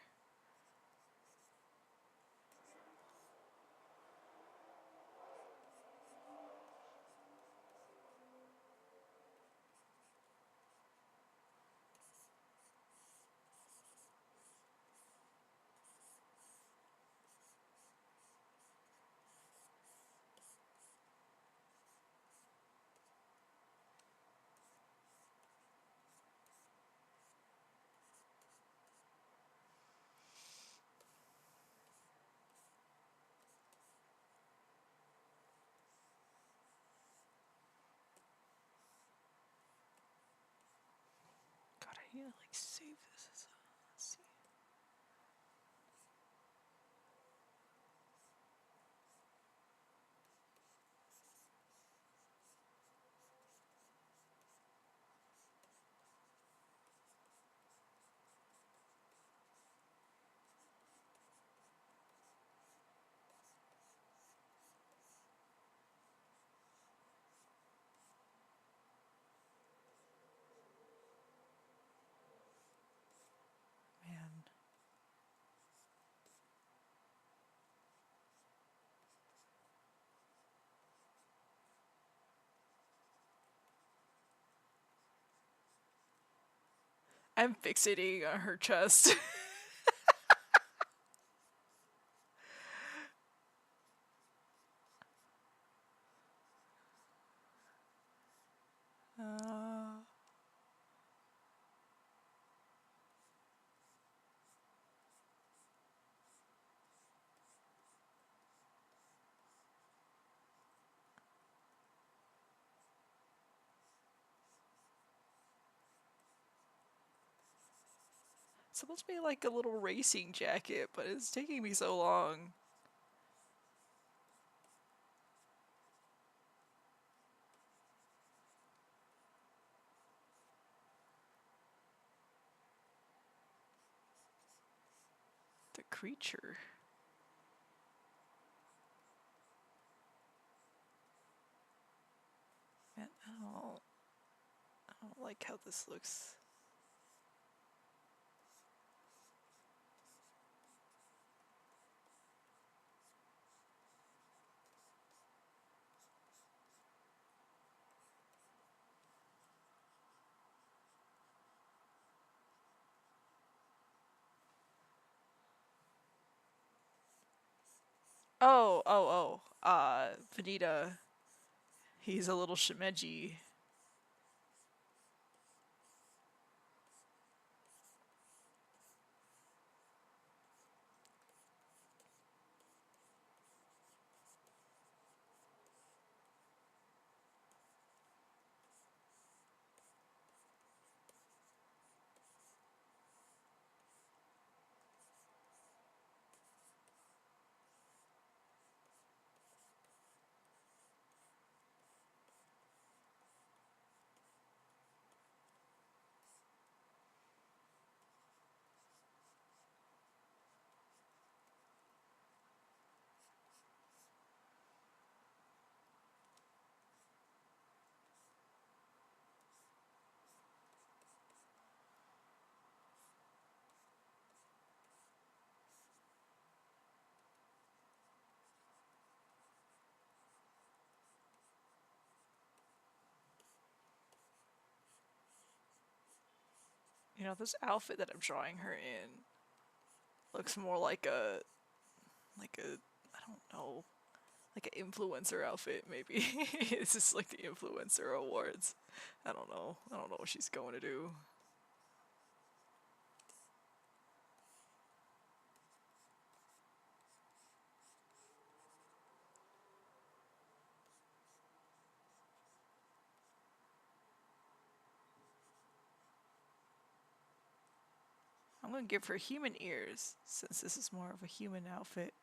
need to like save this. Let's see. Man. I'm fixating on her chest. uh, it's supposed to be like a little racing jacket, but it's taking me so long. The creature. Man, I don't like how this looks. Vanita. He's a little shimeji. You know, this outfit that I'm drawing her in looks more like a I don't know, like an influencer outfit maybe. It's just like the influencer awards. I don't know. I don't know what she's going to do. I'm gonna give her human ears since this is more of a human outfit.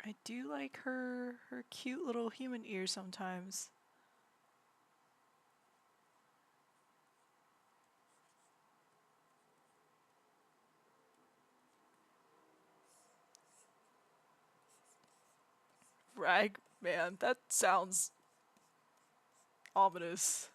I do like her cute little human ears sometimes. Rag man, that sounds ominous.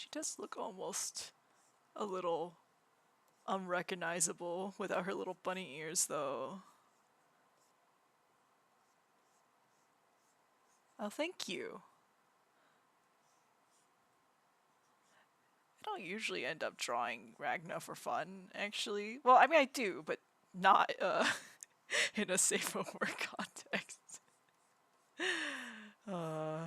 She does look almost a little unrecognizable without her little bunny ears, though. Oh, thank you. I don't usually end up drawing Ragna for fun, actually. Well, I mean, I do, but not in a safe of work context. Uh,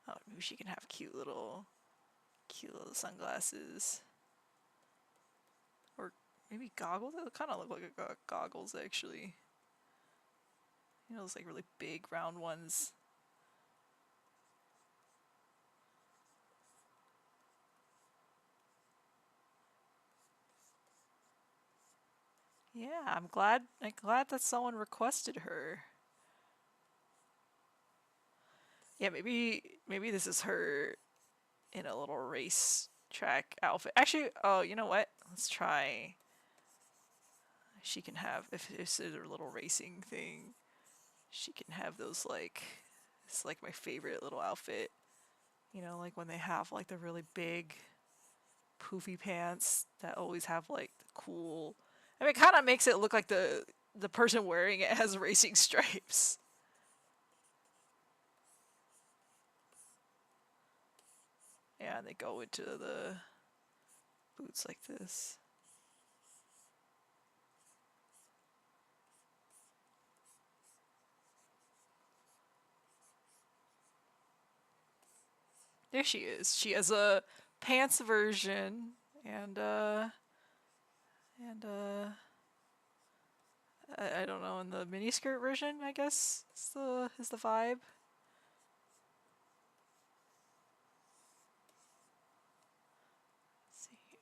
oh, maybe she can have cute little sunglasses. Or maybe goggles? They kind of look like goggles, actually. You know, those like really big round ones. Yeah, I'm glad that someone requested her. Yeah, maybe this is her in a little race track outfit. Actually, oh, you know what? Let's try. She can have, if it's a little racing thing, she can have those like, it's like my favorite little outfit. You know, like when they have like the really big poofy pants that always have like the cool. I mean, it kind of makes it look like the person wearing it has racing stripes. Yeah, and they go into the boots like this. There she is. She has a pants version and and I don't know, in the miniskirt version, I guess is the vibe. Let's see here.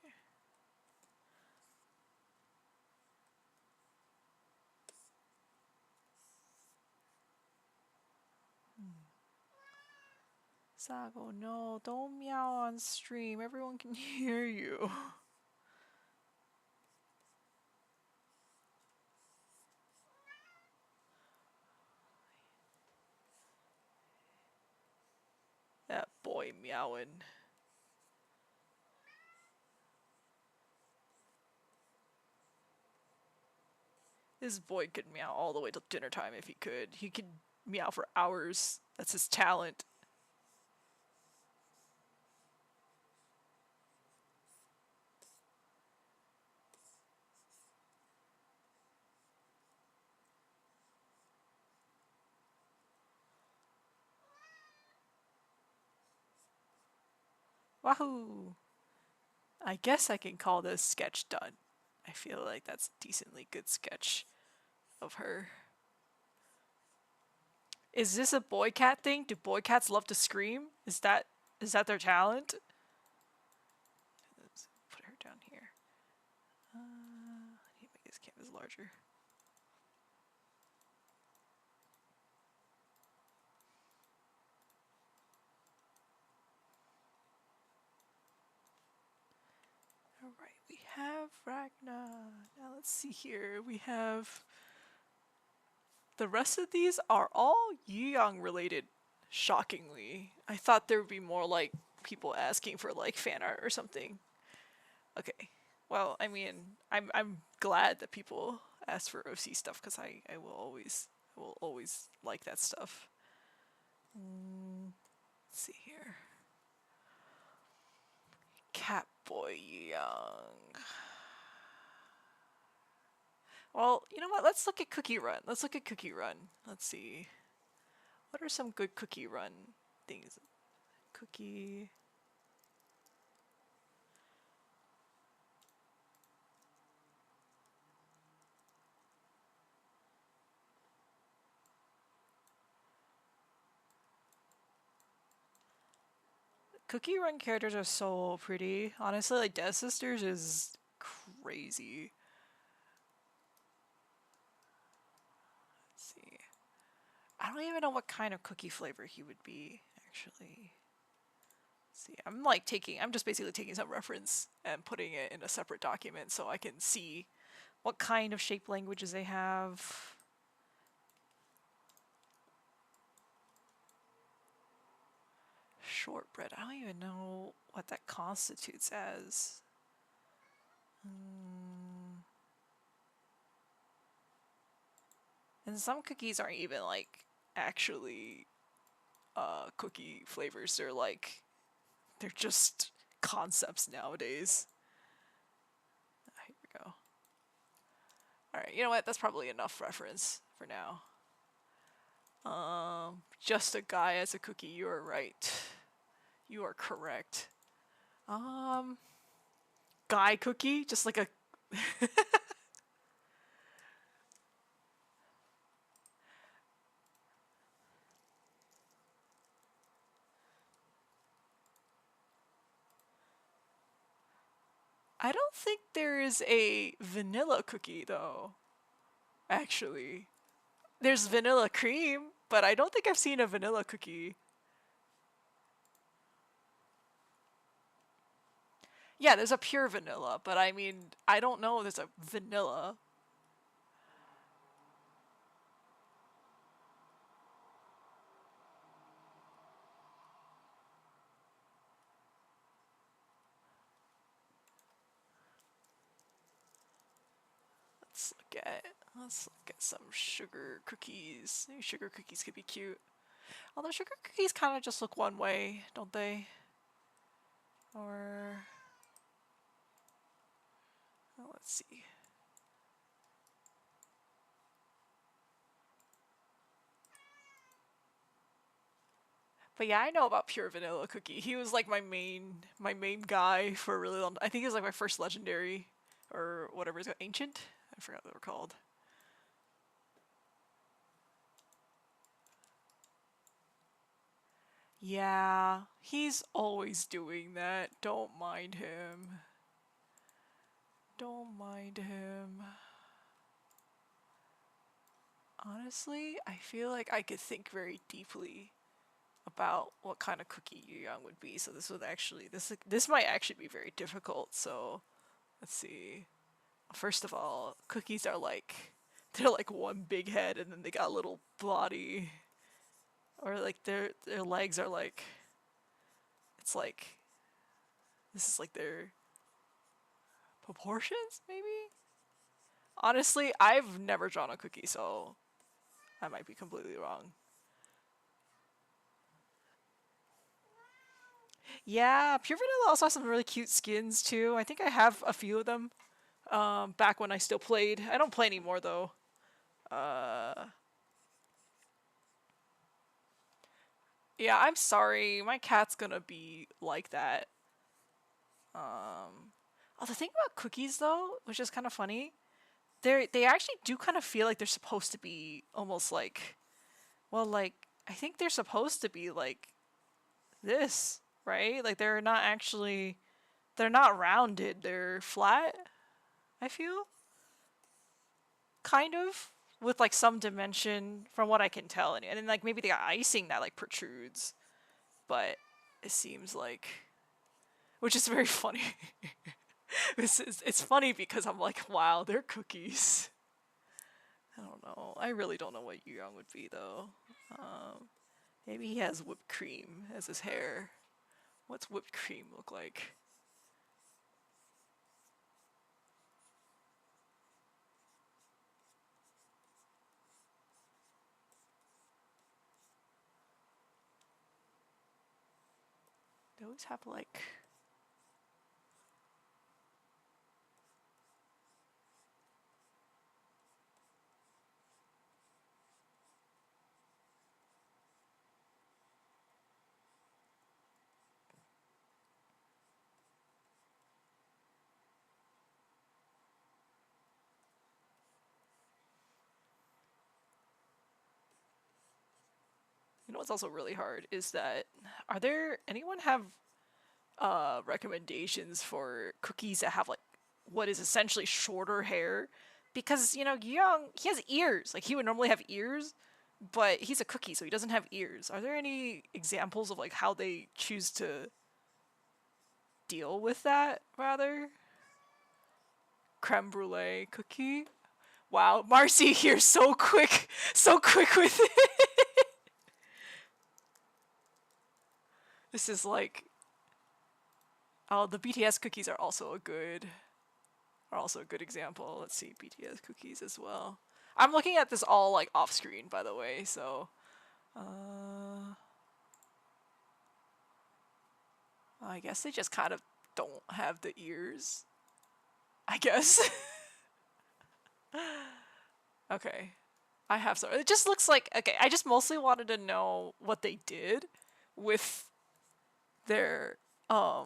Sago, no, don't meow on stream. Everyone can hear you. That boy meowing. This boy could meow all the way till dinner time if he could. He could meow for hours. That's his talent. Wahoo! I guess I can call this sketch done. I feel like that's a decently good sketch of her. Is this a boy cat thing? Do boy cats love to scream? Is that their talent? Let's put her down here. I need to make this canvas larger. Alright, we have Ragna. Now let's see here. We have... The rest of these are all Young related, shockingly. I thought there would be more like people asking for like fan art or something. Okay. Well, I mean, I'm glad that people ask for OC stuff because I will always like that stuff. Let's see here. Catboy Young. Well, you know what? Let's look at Cookie Run. Let's look at Cookie Run. Let's see. What are some good Cookie Run things? Cookie Run characters are so pretty. Honestly, like Death Sisters is crazy. Let's see. I don't even know what kind of cookie flavor he would be, actually. Let's see. I'm just basically taking some reference and putting it in a separate document so I can see what kind of shape languages they have. Shortbread. I don't even know what that constitutes as. And some cookies aren't even like actually cookie flavors. They're just concepts nowadays. Here we go. Alright, you know what? That's probably enough reference for now. Just a guy as a cookie, you are right. You are correct. Guy cookie? Just like a... I don't think there is a vanilla cookie, though. Actually. There's vanilla cream, but I don't think I've seen a vanilla cookie. Yeah, there's a pure vanilla, but I mean, I don't know if there's a vanilla. Let's look at some sugar cookies. Maybe sugar cookies could be cute. Although sugar cookies kind of just look one way, don't they? Or... oh, let's see. But yeah, I know about pure vanilla cookie. He was like my main guy for a really long time. I think he was like my first legendary or whatever it's called. Ancient? I forgot what they were called. Yeah, he's always doing that. Don't mind him. Don't mind him. Honestly, I feel like I could think very deeply about what kind of cookie Yu Yang would be. So this might actually be very difficult. So let's see. First of all, cookies are like they're like one big head and then they got a little body. Or like their legs are like it's like this is like their proportions maybe? Honestly, I've never drawn a cookie, so I might be completely wrong. Yeah, Pure Vanilla also has some really cute skins too. I think I have a few of them. Back when I still played. I don't play anymore though. Yeah, I'm sorry. My cat's gonna be like that. Oh, the thing about cookies though, which is kind of funny, they actually do kind of feel like they're supposed to be almost like, well, like I think they're supposed to be like this, right? Like they're not rounded. They're flat. I feel kind of with like some dimension from what I can tell, and then like maybe they got icing that like protrudes, but it seems like, which is very funny. It's funny because I'm like, wow, they're cookies. I don't know. I really don't know what Yu Yang would be though. Maybe he has whipped cream as his hair. What's whipped cream look like? They always have like... You know what's also really hard is that anyone have recommendations for cookies that have like what is essentially shorter hair? Because you know, Young, he has ears. Like he would normally have ears, but he's a cookie, so he doesn't have ears. Are there any examples of like how they choose to deal with that rather? creme brulee cookie. Wow, Marcy here so quick with it. This is like, oh, the BTS cookies are also a good example. Let's see, BTS cookies as well. I'm looking at this all like off screen, by the way, so I guess they just kind of don't have the ears. I guess. Okay. I have some. It just looks like, okay, I just mostly wanted to know what they did with their I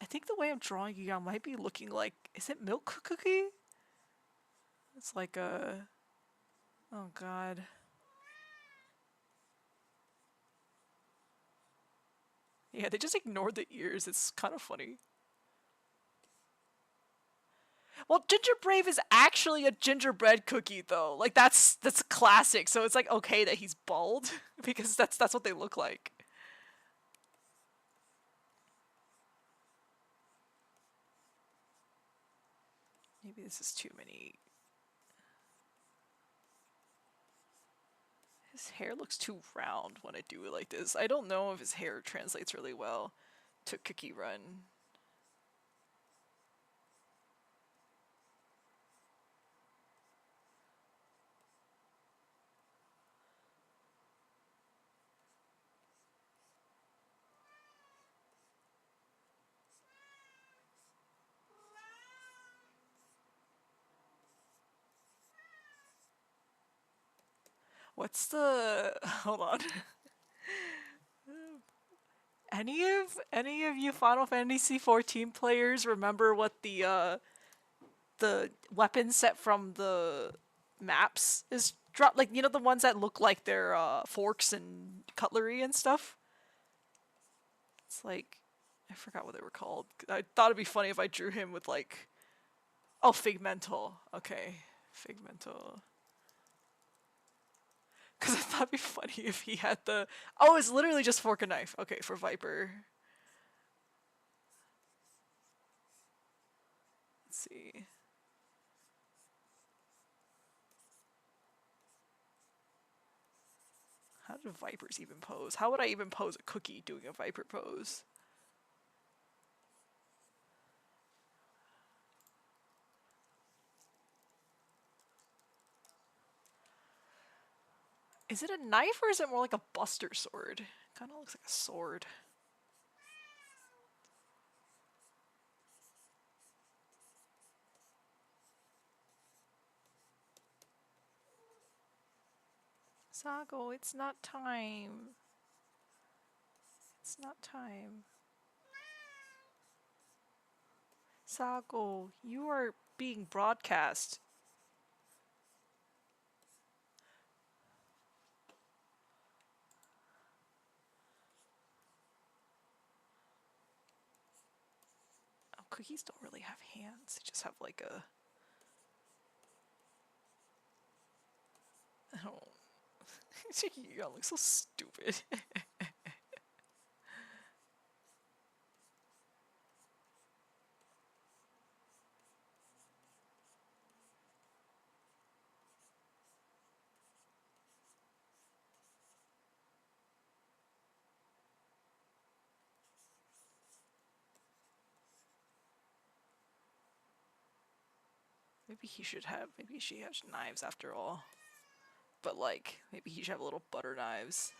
think the way I'm drawing you might be looking like, is it milk cookie? It's like a, oh god. Yeah, they just ignored the ears. It's kind of funny. Well, Ginger Brave is actually a gingerbread cookie, though. Like that's classic. So it's like okay that he's bald because that's what they look like. Maybe this is too many. His hair looks too round when I do it like this. I don't know if his hair translates really well to Cookie Run. What's the hold on. Any of you Final Fantasy 14 players remember what the weapon set from the maps is drop, like, you know, the ones that look like they're forks and cutlery and stuff? It's like, I forgot what they were called. I thought it'd be funny if I drew him with like, oh, Figmental. Okay, Figmental. Because I thought it'd be funny if he had the, oh, it's literally just fork and knife. Okay, for Viper. Let's see. How do Vipers even pose? How would I even pose a cookie doing a Viper pose? Is it a knife or is it more like a buster sword? Kind of looks like a sword. Sago, it's not time. It's not time. Sago, you are being broadcast. Oh, cookies don't really have hands. They just have like a... I don't... You look so stupid. Maybe she has knives after all. But like, maybe he should have little butter knives.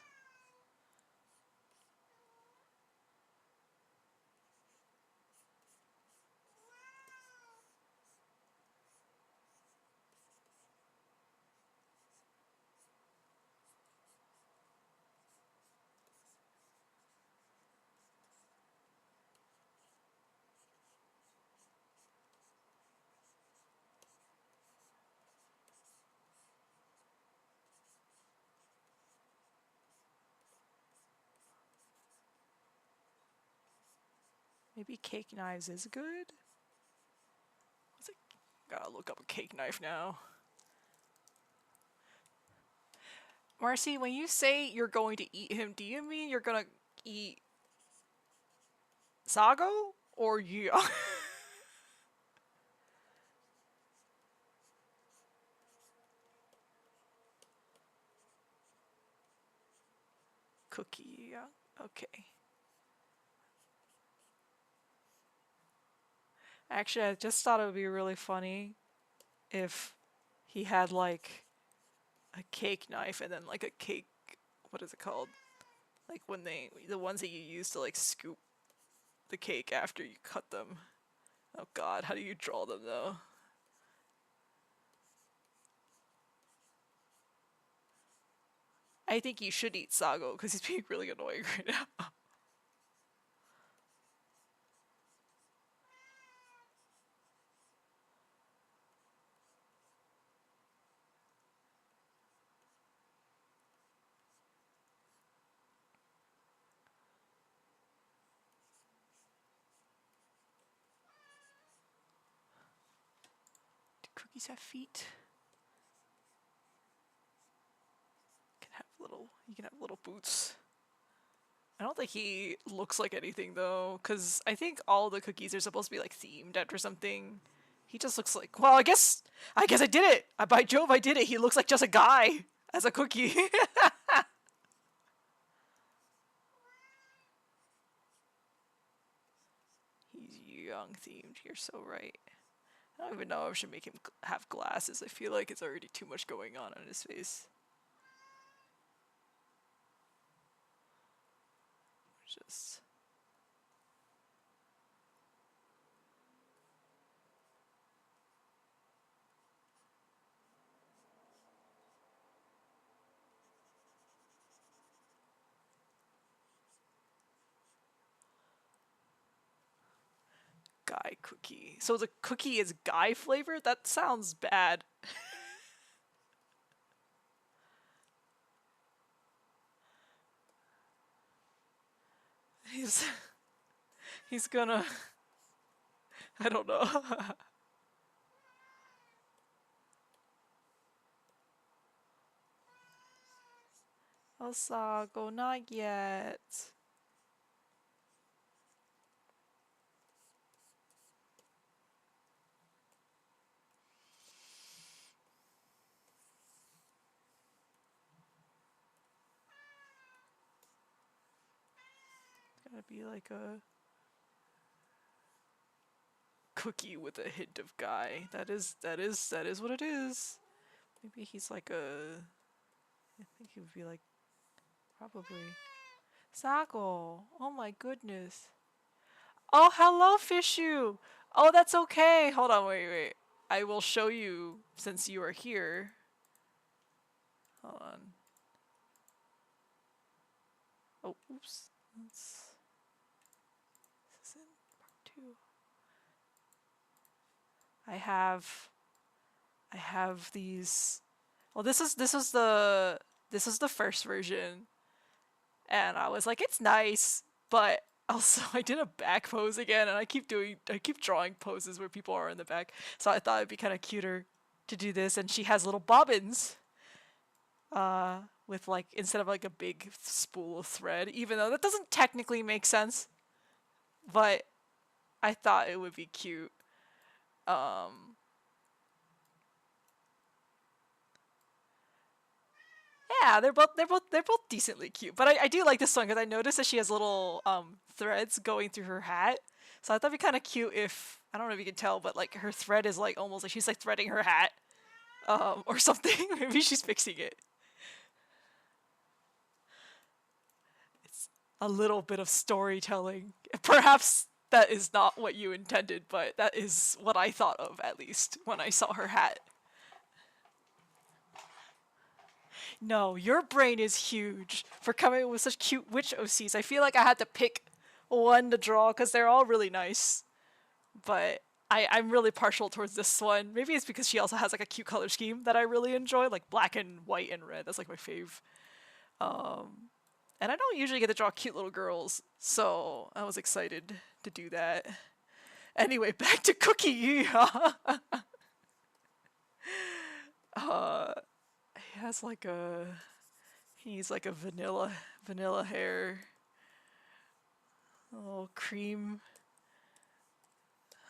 Maybe cake knives is good? What's it? Gotta look up a cake knife now. Marcy, when you say you're going to eat him, do you mean you're gonna eat Sago or you? Cookie, yeah. Okay. Actually, I just thought it would be really funny if he had like a cake knife and then like a cake, what is it called? Like when the ones that you use to like scoop the cake after you cut them. Oh god, how do you draw them though? I think you should eat Sago because he's being really annoying right now. Do cookies have feet? You can have little boots. I don't think he looks like anything though, because I think all the cookies are supposed to be like themed after something. He just looks like, well, I guess I did it. By Jove, I did it. He looks like just a guy as a cookie. He's young themed. You're so right. I don't even know if I should make him have glasses. I feel like it's already too much going on his face. Just guy cookie. So the cookie is guy flavored? That sounds bad. He's he's gonna I don't know. Osago, not yet. It's gotta be like a cookie with a hint of guy. That is what it is. Maybe he's like a I think he would be like probably Sago. Oh my goodness. Oh, hello, Fishu. Oh, that's okay. Hold on, wait. I will show you since you are here. Hold on. Oh, oops. This is in part 2. I have these. Well, this is the first version, and I was like, it's nice, but also I did a back pose again, and I keep drawing poses where people are in the back, so I thought it'd be kind of cuter to do this. And she has little bobbins, with like instead of like a big spool of thread, even though that doesn't technically make sense, but I thought it would be cute. Um, Yeah, they're both decently cute. But I do like this one because I noticed that she has little threads going through her hat. So I thought it'd be kind of cute if I don't know if you can tell, but like her thread is like almost like she's like threading her hat, or something. Maybe she's fixing it. It's a little bit of storytelling. Perhaps that is not what you intended, but that is what I thought of at least when I saw her hat. No, your brain is huge for coming up with such cute witch OCs. I feel like I had to pick one to draw because they're all really nice. But I'm really partial towards this one. Maybe it's because she also has like a cute color scheme that I really enjoy, like black and white and red. That's like my fave. And I don't usually get to draw cute little girls, so I was excited to do that. Anyway, back to Cookie. He has like he's like a vanilla hair. little cream.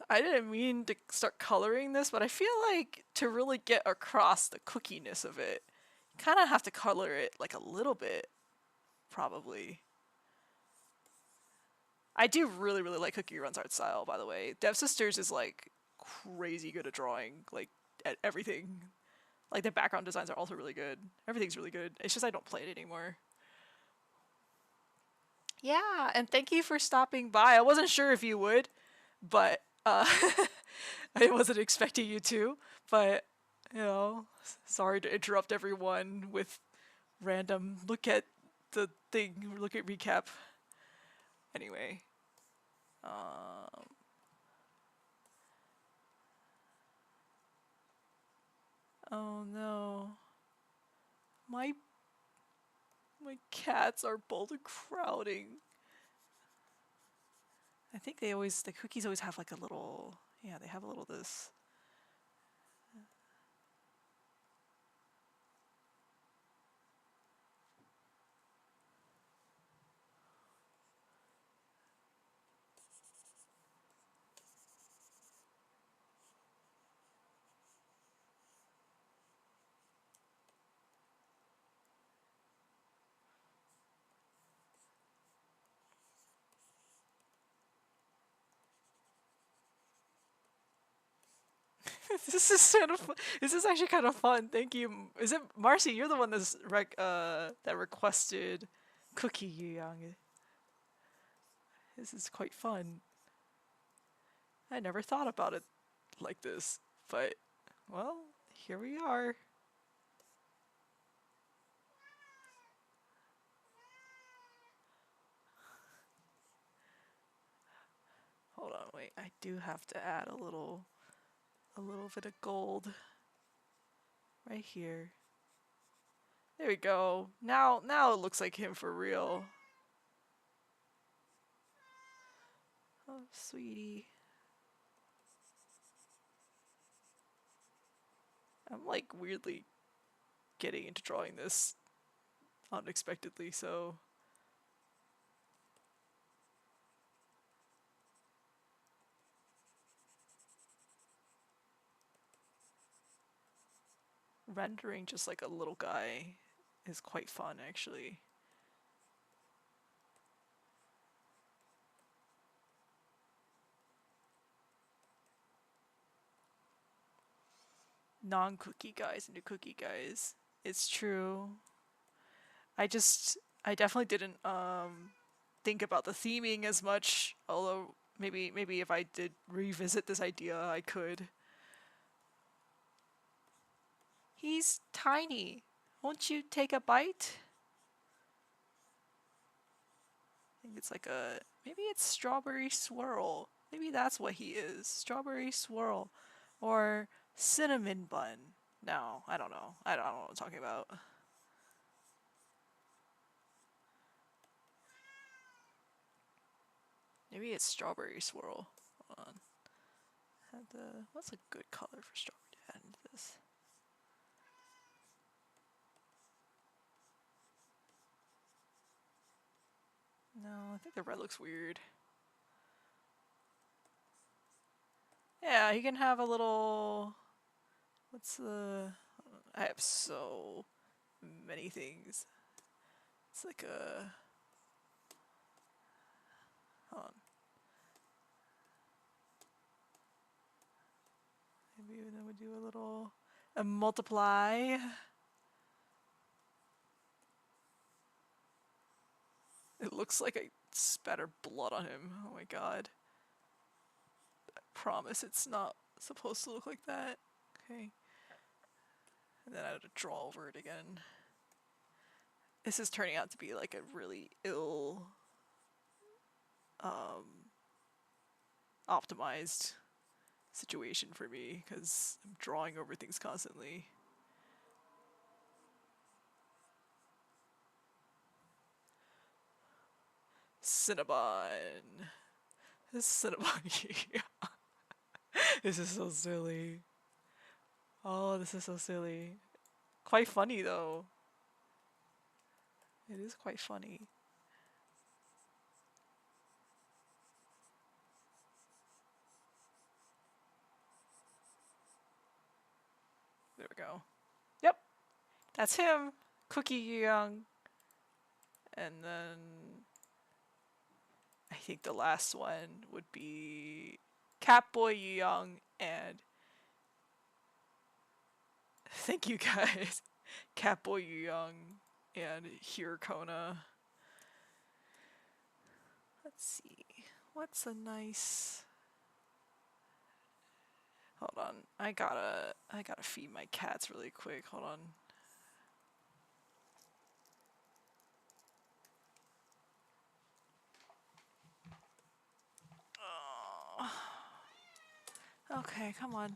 I didn't mean to start coloring this, but I feel like to really get across the cookiness of it, you kind of have to color it like a little bit, probably. I do really, really like Cookie Run's art style, by the way. Dev Sisters is like crazy good at drawing, like at everything. Like the background designs are also really good. Everything's really good. It's just I don't play it anymore. Yeah, and thank you for stopping by. I wasn't sure if you would, but I wasn't expecting you to. But you know, sorry to interrupt everyone with random look at the thing, look at recap. Anyway, um, oh no, my my cats are both crowding. I think the cookies always have like a little, yeah, they have a little this. This is kind of this is actually kind of fun. Thank you. Is it Marcy? You're the one that requested Cookie Yang. This is quite fun. I never thought about it like this, but well, here we are. Hold on, wait. I do have to add a little bit of gold right here. There we go. Now it looks like him for real. Oh, sweetie. I'm like weirdly getting into drawing this unexpectedly, so rendering just like a little guy is quite fun actually. Non-cookie guys into cookie guys. It's true. I definitely didn't think about the theming as much, although maybe if I did revisit this idea I could. He's tiny. Won't you take a bite? I think it's like maybe it's strawberry swirl. Maybe that's what he is. Strawberry swirl or cinnamon bun. No, I don't know. I don't know what I'm talking about. Maybe it's strawberry swirl. Hold on. What's a good color for strawberry to add into this? No, I think the red looks weird. Yeah, he can have a little... What's the... I have so many things. It's like a... Hold on. Maybe then we do a multiply. It looks like I spatter blood on him. Oh my god. I promise it's not supposed to look like that. Okay. And then I had to draw over it again. This is turning out to be like a really ill optimized situation for me because I'm drawing over things constantly. Cinnabon. This Cinnabon. This is so silly. Oh, this is so silly. Quite funny though. It is quite funny. That's him. Cookie Young. And then I think the last one would be Catboy Young and thank you guys. Catboy Young and Hirokona. Let's see. What's a nice Hold on. I gotta feed my cats really quick. Hold on. Oh. Okay, come on.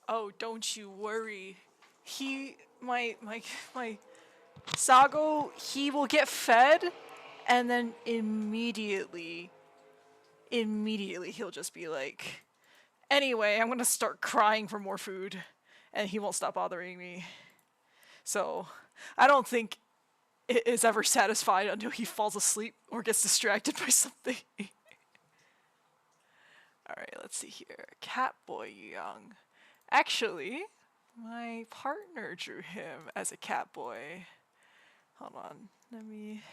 Oh, don't you worry. My Sago, he will get fed, and then immediately he'll just be like, anyway, I'm gonna start crying for more food, and he won't stop bothering me. So, I don't think it is ever satisfied until he falls asleep or gets distracted by something. Alright, let's see here. Catboy Young. Actually, my partner drew him as a catboy. Hold on, let me...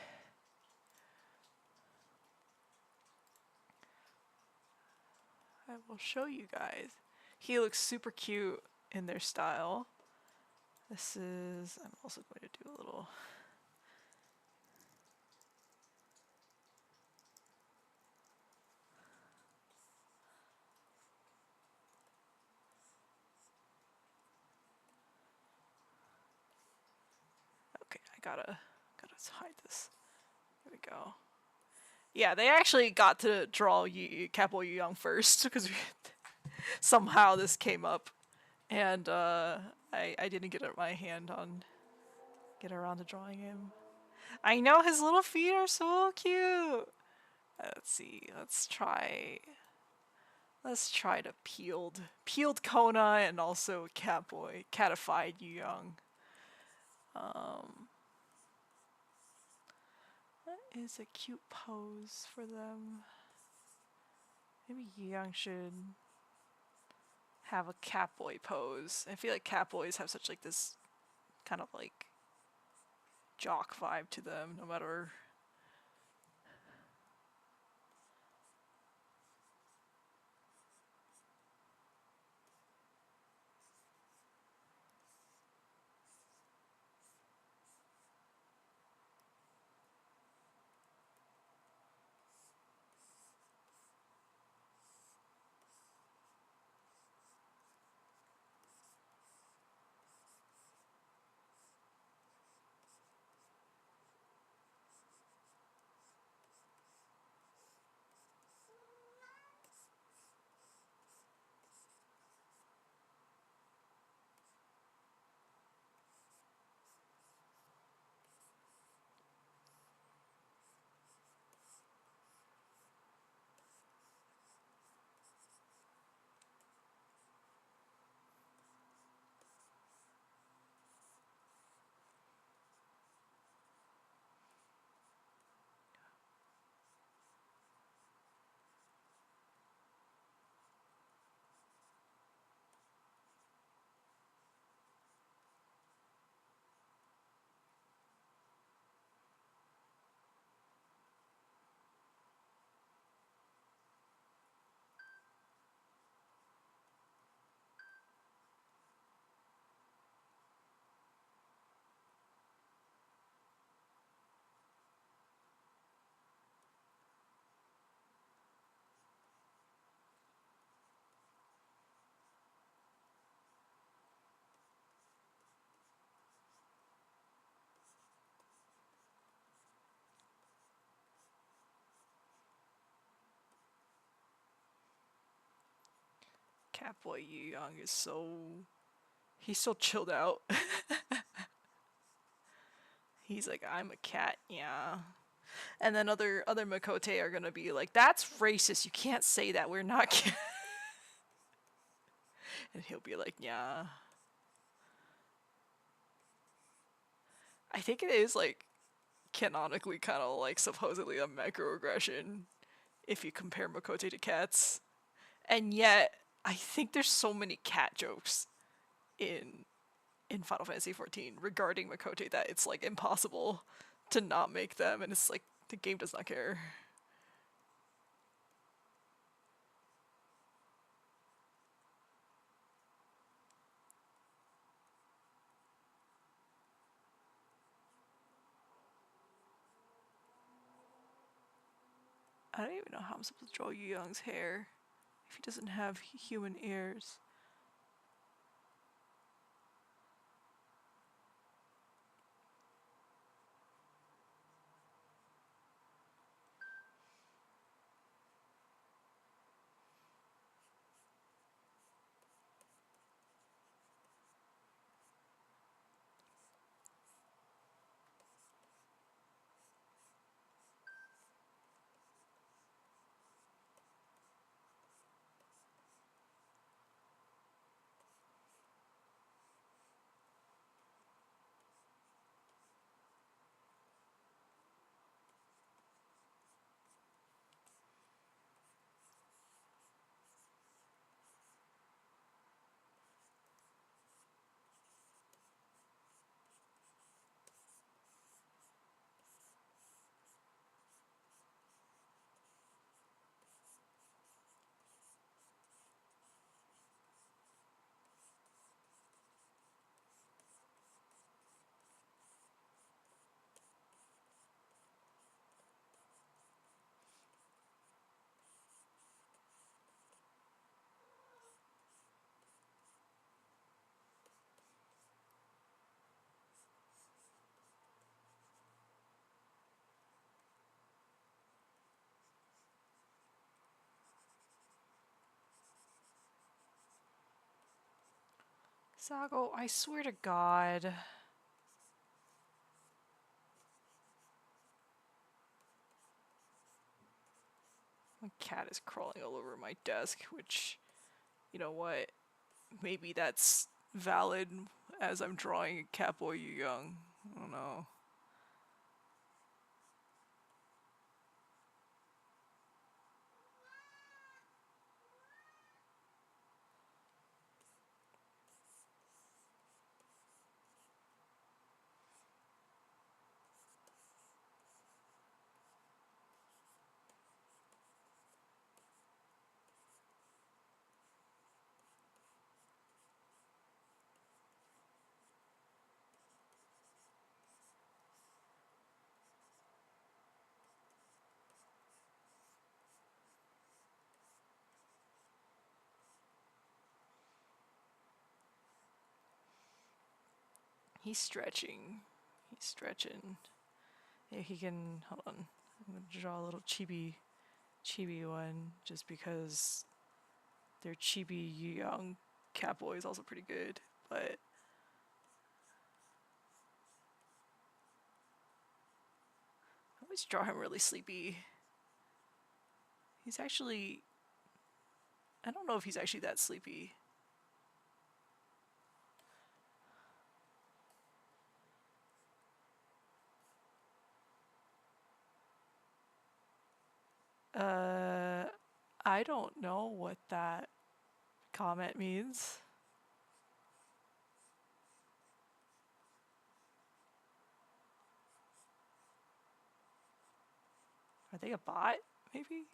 I will show you guys. He looks super cute in their style. This is... I'm also going to do a little... Okay, I gotta hide this. There we go. Yeah, they actually got to draw Catboy Young first because somehow this came up, and I didn't get around to drawing him. I know his little feet are so cute. Let's see. Let's try to peeled Kona and also catified Young. What is a cute pose for them? Maybe Young should have a catboy pose. I feel like catboys have such like this kind of like jock vibe to them, no matter. Catboy Yu Young is so... He's so chilled out. He's like, I'm a cat, yeah. And then other Makote are gonna be like, that's racist, you can't say that, we're not cat. And he'll be like, yeah. I think it is like canonically kind of like supposedly a microaggression if you compare Makote to cats. And yet, I think there's so many cat jokes in Final Fantasy XIV regarding Makote that it's like impossible to not make them, and it's like the game does not care. I don't even know how I'm supposed to draw Yu Young's hair if he doesn't have human ears. Sago, I swear to God. My cat is crawling all over my desk, which, you know what? Maybe that's valid as I'm drawing Catboy Yu Young. I don't know. He's stretching. He's stretching. Yeah, he can. Hold on. I'm gonna draw a little chibi one just because their chibi young Catboy is also pretty good. But I always draw him really sleepy. He's actually. I don't know if he's actually that sleepy. I don't know what that comment means. Are they a bot, maybe?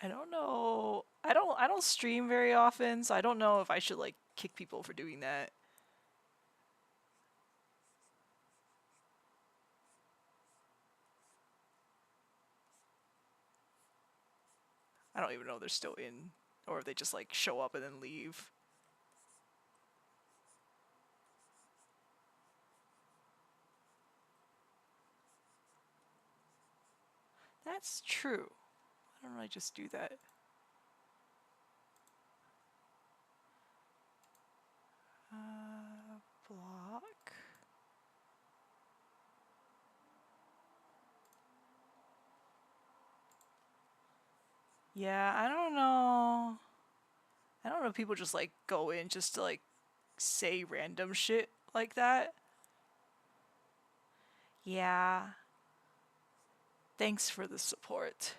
I don't know. I don't stream very often, so I don't know if I should like kick people for doing that. I don't even know if they're still in or if they just like show up and then leave. That's true. Why don't I just do that? Block. Yeah, I don't know. I don't know if people just like go in just to like say random shit like that. Yeah. Thanks for the support.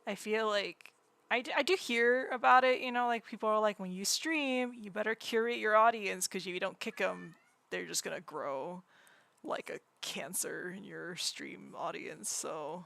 I feel like I do hear about it, you know, like people are like, when you stream, you better curate your audience because if you don't kick them, they're just gonna grow like a cancer in your stream audience. So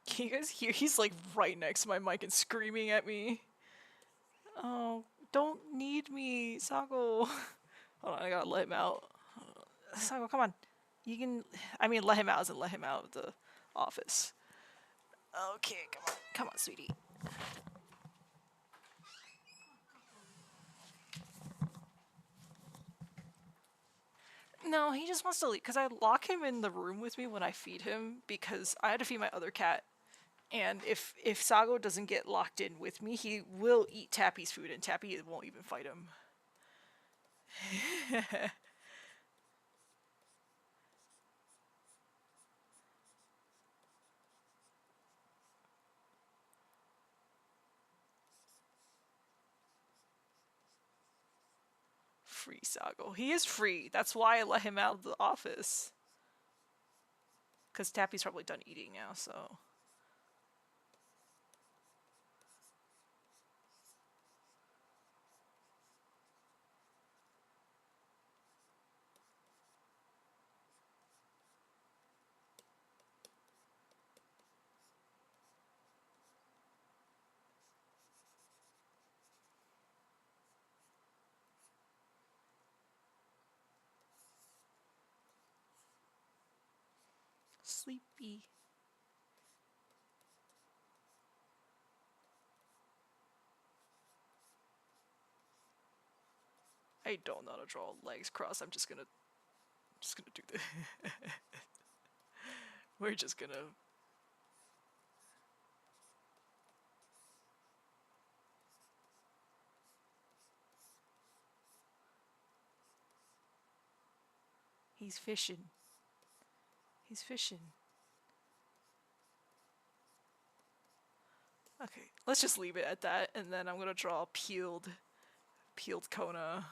can you guys hear? He's like right next to my mic and screaming at me. Oh, don't need me, Sago. Hold on, I gotta let him out. Sago, come on. You can. I mean, let him out as in let him out of the office. Okay, come on, sweetie. No, he just wants to leave because I lock him in the room with me when I feed him because I had to feed my other cat. And if Sago doesn't get locked in with me, he will eat Tappy's food, and Tappy won't even fight him. Free Sago. He is free. That's why I let him out of the office. Because Tappy's probably done eating now, so. Sleepy. I don't know how to draw legs crossed. I'm just gonna do this. We're just gonna. He's fishing. He's fishing. Okay, let's just leave it at that, and then I'm gonna draw peeled Kona.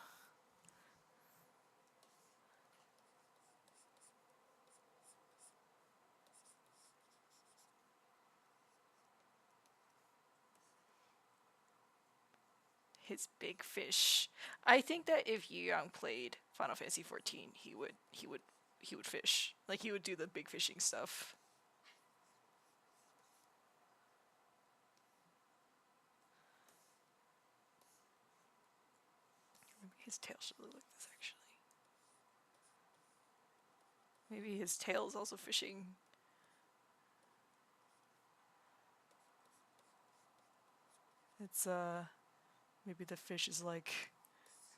His big fish. I think that if Yu Yang played Final Fantasy 14, he would fish. Like he would do the big fishing stuff. Maybe his tail should look like this actually. Maybe his tail is also fishing. It's maybe the fish is like,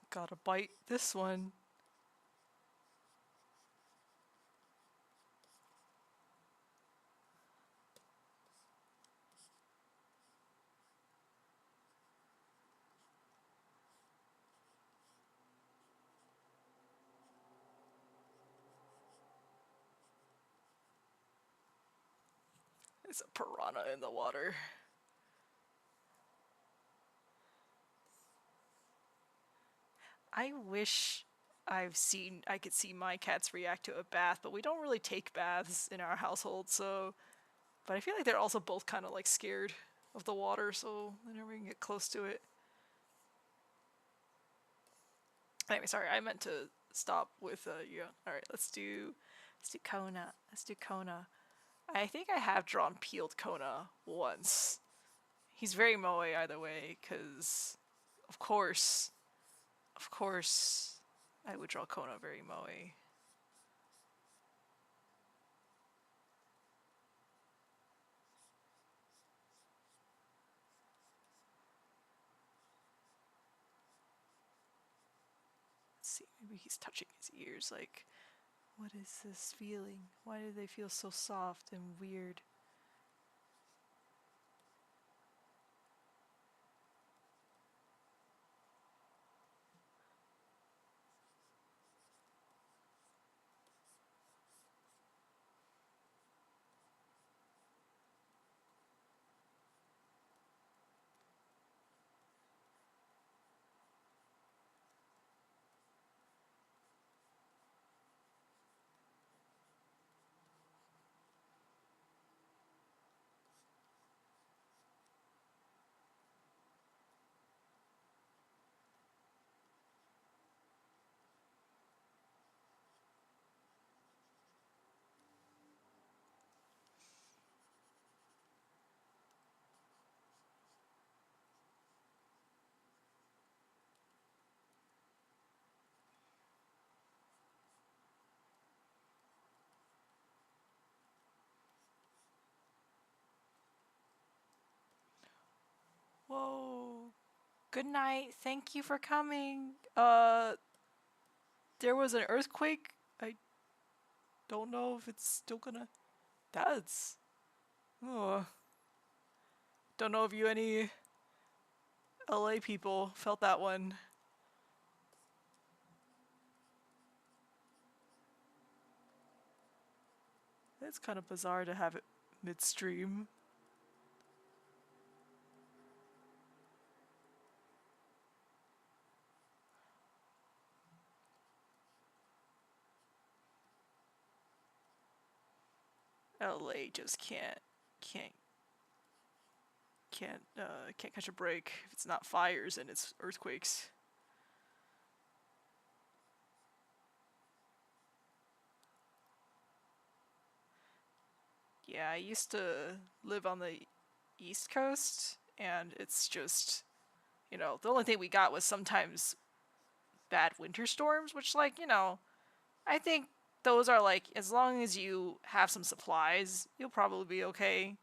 gotta bite this one. It's a piranha in the water. I wish I could see my cats react to a bath, but we don't really take baths in our household, so. But I feel like they're also both kind of like scared of the water, so they never can get close to it. Anyway, sorry, I meant to stop with yeah. All right, let's do Kona. Let's do Kona. I think I have drawn peeled Kona once. He's very moe either way, cause of course, of course, I would draw Kona very moe. Let's see, maybe he's touching his ears. Like, what is this feeling? Why do they feel so soft and weird? Whoa. Good night. Thank you for coming. There was an earthquake. I don't know if it's still gonna. That's. Oh. Don't know if you any LA people felt that one. It's kind of bizarre to have it midstream. LA just can't can't catch a break if it's not fires and it's earthquakes. Yeah, I used to live on the East Coast, and it's just, the only thing we got was sometimes bad winter storms, which, like, I think those are like, as long as you have some supplies, you'll probably be okay.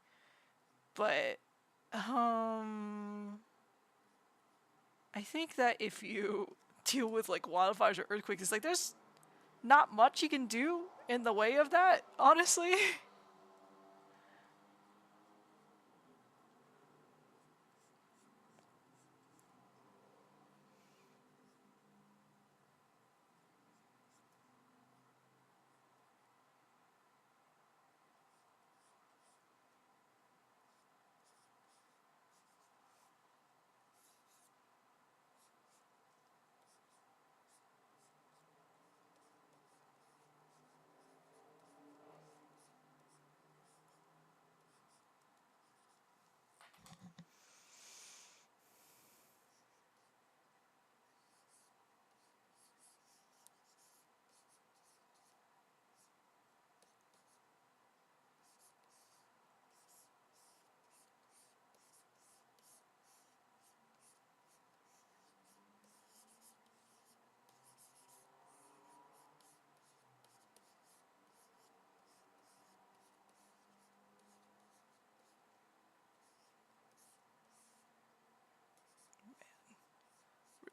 But, I think that if you deal with like wildfires or earthquakes, it's like there's not much you can do in the way of that, honestly.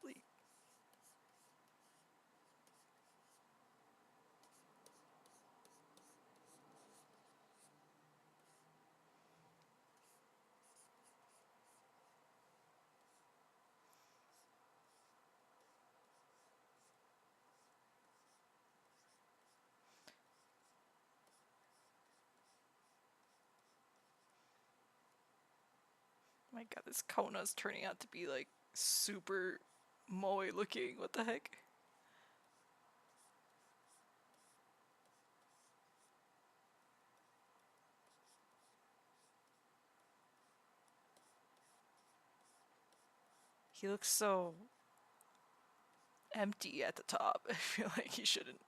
Really. My god, this Kona's turning out to be like super moe looking. What the heck? He looks so empty at the top. I feel like he shouldn't.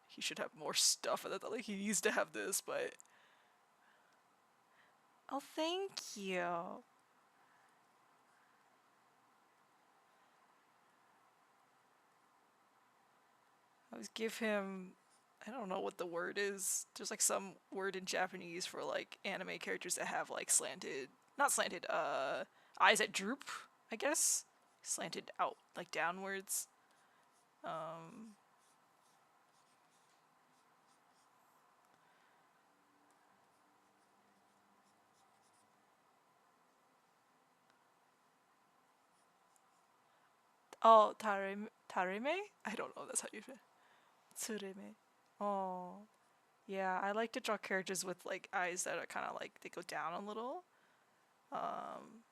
He should have more stuff at the top. Like he needs to have this, but. Oh, thank you. I always give him. I don't know what the word is. There's like some word in Japanese for like anime characters that have like slanted, not slanted, eyes that droop, I guess. Slanted out, like downwards. Um, oh, tareme? I don't know, that's how you say it. Tsureme. Oh. Yeah, I like to draw characters with like eyes that are kind of like, they go down a little. Um,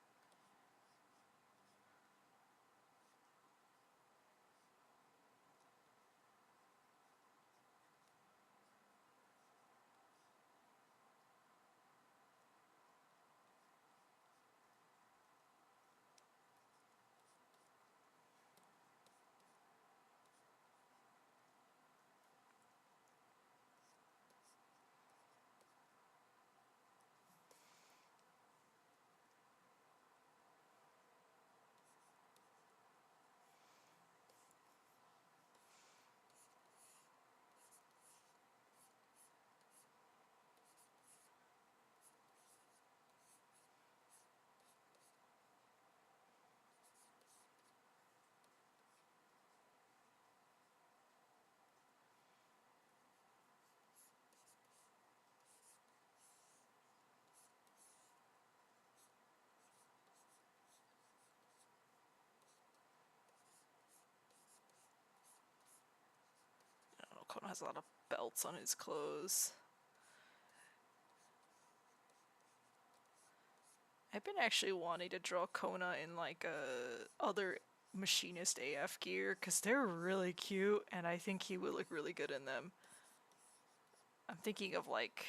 I don't know, Kono has a lot of belts on his clothes. I've been actually wanting to draw Kona in like other machinist AF gear because they're really cute and I think he would look really good in them. I'm thinking of like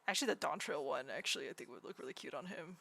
actually the Dawn Trail one actually I think would look really cute on him.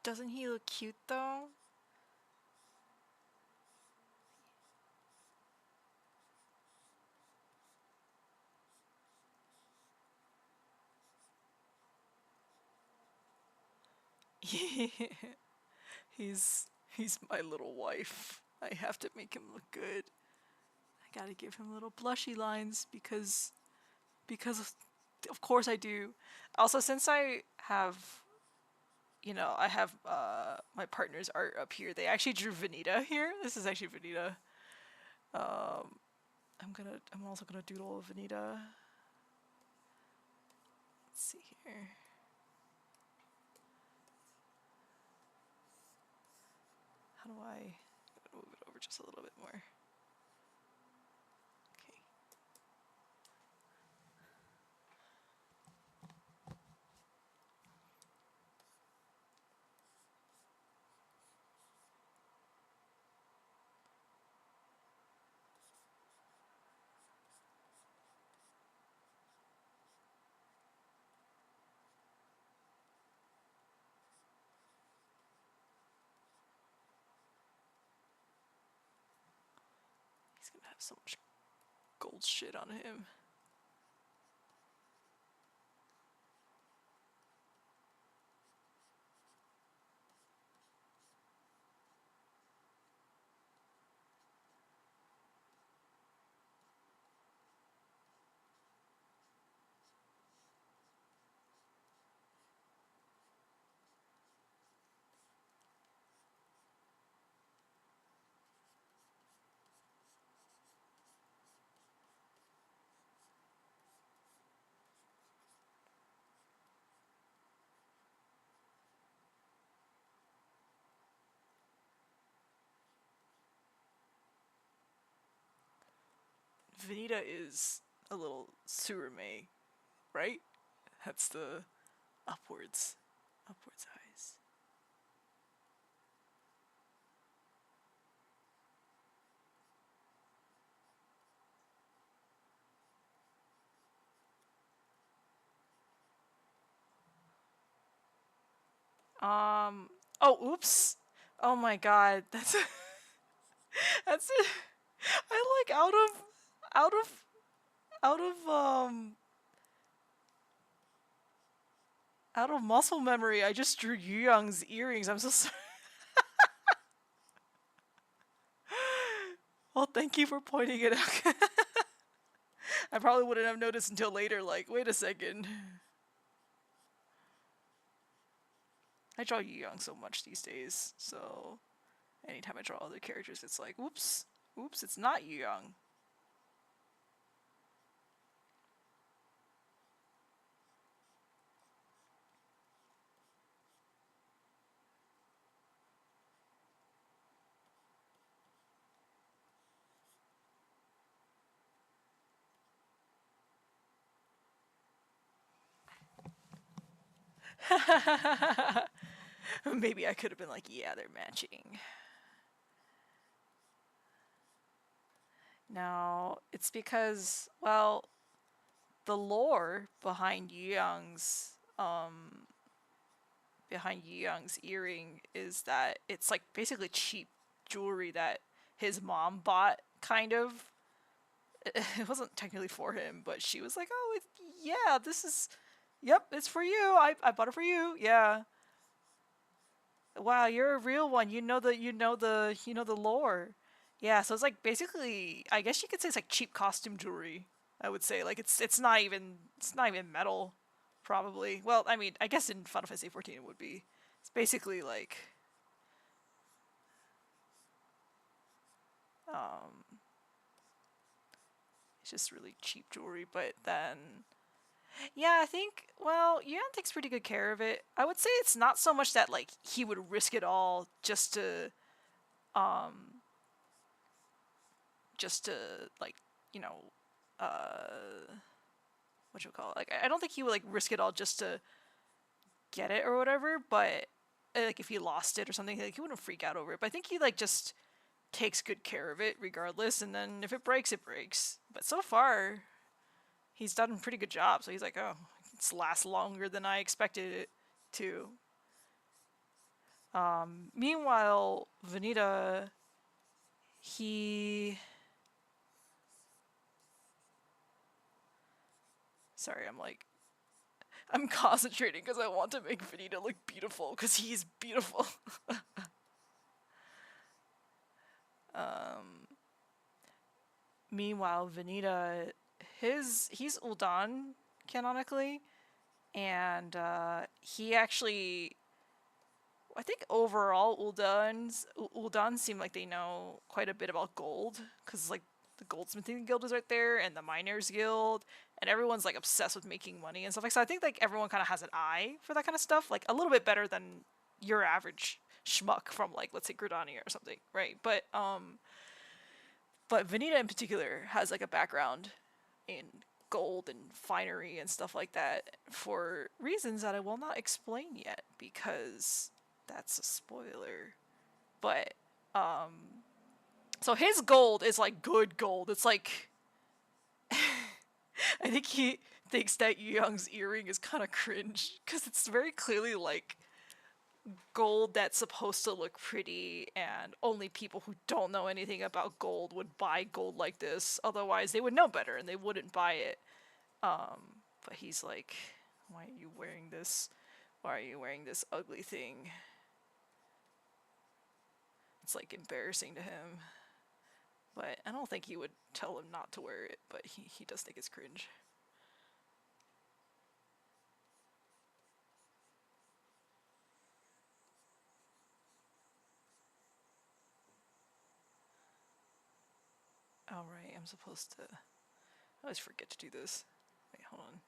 Doesn't he look cute though? he's he's my little wife. I have to make him look good. I gotta give him little blushy lines because of course I do. Also, since I have, I have my partner's art up here. They actually drew Vanita here. This is actually Vanita. Um, I'm also gonna doodle Vanita. Let's see here. How do I move it over just a little bit more? Okay. He's gonna have so much gold shit on him. Vanita is a little surame, right? That's the upwards eyes. Oh, oops. Oh my god, that's that's it. I like out of out of out of muscle memory. I just drew Yu Young's earrings. I'm so sorry. Well, thank you for pointing it out. I probably wouldn't have noticed until later. Like, wait a second. I draw Yu Young so much these days, so anytime I draw other characters, it's like, whoops, oops, it's not Yu Young. Maybe I could have been like, yeah, they're matching. No, it's because, well, the lore behind Yu Young's earring is that it's like basically cheap jewelry that his mom bought, kind of. It wasn't technically for him, but she was like, "Oh, yeah, this is, yep, it's for you. I bought it for you. Yeah. Wow, you're a real one. You know the lore. Yeah, so it's like basically, I guess you could say it's like cheap costume jewelry. I would say like it's not even metal, probably. Well, I mean, I guess in Final Fantasy 14 it would be. It's basically like um, it's just really cheap jewelry. But then, yeah, I think Yuan takes pretty good care of it. I would say it's not so much that like he would risk it all um just to like you know what you call it. Like I don't think he would like risk it all just to get it or whatever. But like if he lost it or something, like he wouldn't freak out over it. But I think he like just takes good care of it regardless. And then if it breaks, it breaks. But so far, he's done a pretty good job. So he's like, oh, it's lasts longer than I expected it to. Meanwhile, Vanita, he. Sorry, I'm concentrating because I want to make Vanita look beautiful because he's beautiful. um, Meanwhile, Vanita, he's Uldan canonically, and he actually, I think overall Uldan seem like they know quite a bit about gold because like the goldsmithing guild is right there and the miners guild, and everyone's like obsessed with making money and stuff like so. I think like everyone kind of has an eye for that kind of stuff, like a little bit better than your average schmuck from like let's say Gridania or something, right? But Vanita in particular has like a background in gold and finery and stuff like that for reasons that I will not explain yet because that's a spoiler. But so his gold is like good gold. It's like I think he thinks that Yu Young's earring is kind of cringe because it's very clearly like gold that's supposed to look pretty, and only people who don't know anything about gold would buy gold like this. Otherwise, they would know better and they wouldn't buy it. But he's like, "Why are you wearing this? Why are you wearing this ugly thing?" It's like embarrassing to him. But I don't think he would tell him not to wear it, but he does think it's cringe. Alright, I'm supposed to. I always forget to do this. Wait, hold on.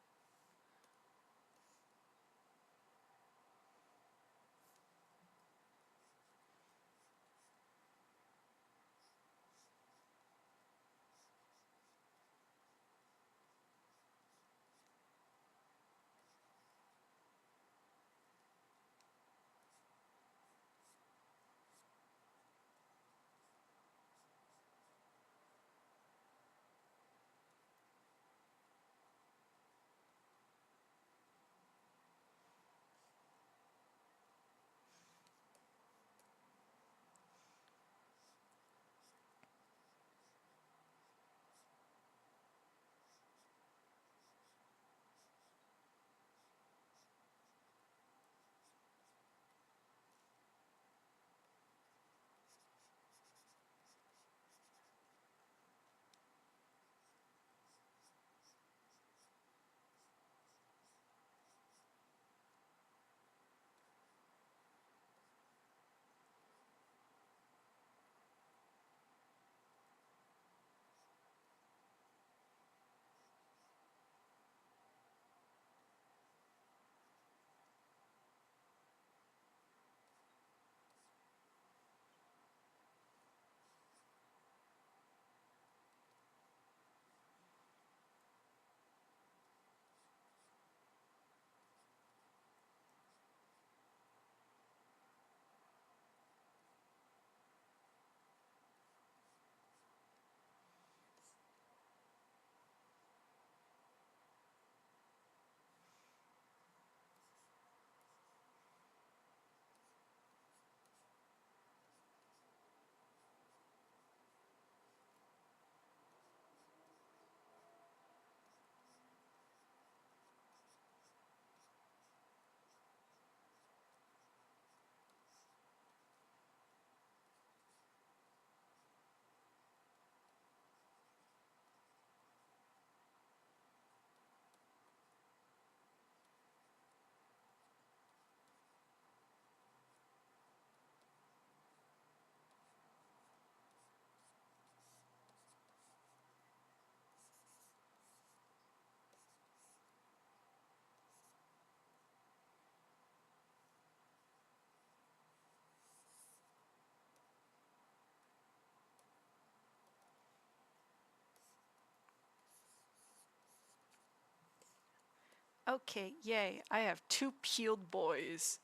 Okay, yay. I have 2 peeled boys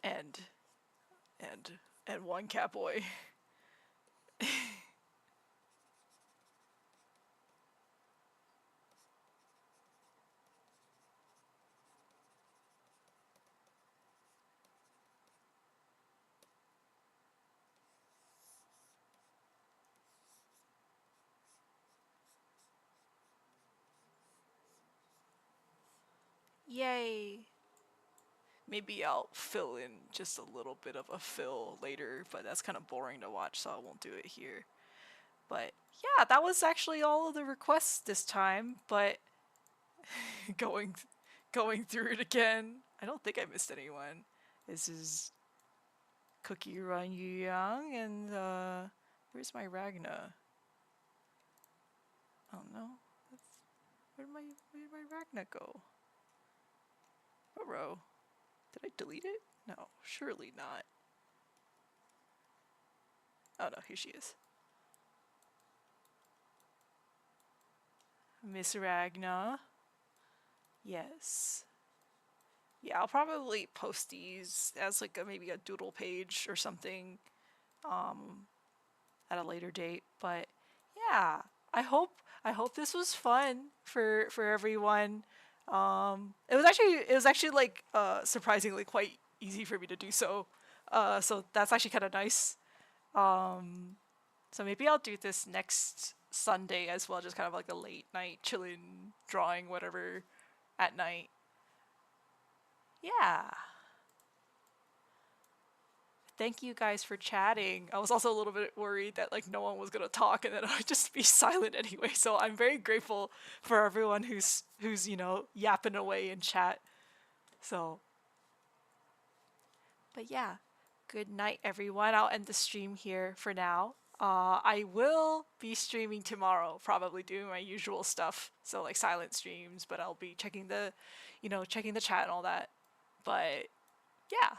and and and 1 cat boy. Yay. Maybe I'll fill in just a little bit of a fill later, but that's kind of boring to watch, so I won't do it here. But yeah, that was actually all of the requests this time, but going going through it again, I don't think I missed anyone. This is Cookie Run Young and where's my Ragna? Oh no. Where did my Ragna go? Row. Did I delete it? No, surely not. Oh no, here she is. Miss Ragna. Yes. Yeah, I'll probably post these as like maybe a doodle page or something at a later date. But yeah, I hope this was fun for everyone. It was actually like surprisingly quite easy for me to do so. So that's actually kind of nice. So maybe I'll do this next Sunday as well, just kind of like a late night chilling drawing whatever at night. Yeah. Thank you guys for chatting. I was also a little bit worried that like no one was gonna talk and then I'd just be silent anyway. So I'm very grateful for everyone who's yapping away in chat. So, but yeah, good night everyone. I'll end the stream here for now. I will be streaming tomorrow, probably doing my usual stuff. So like silent streams, but I'll be checking the chat and all that. But yeah,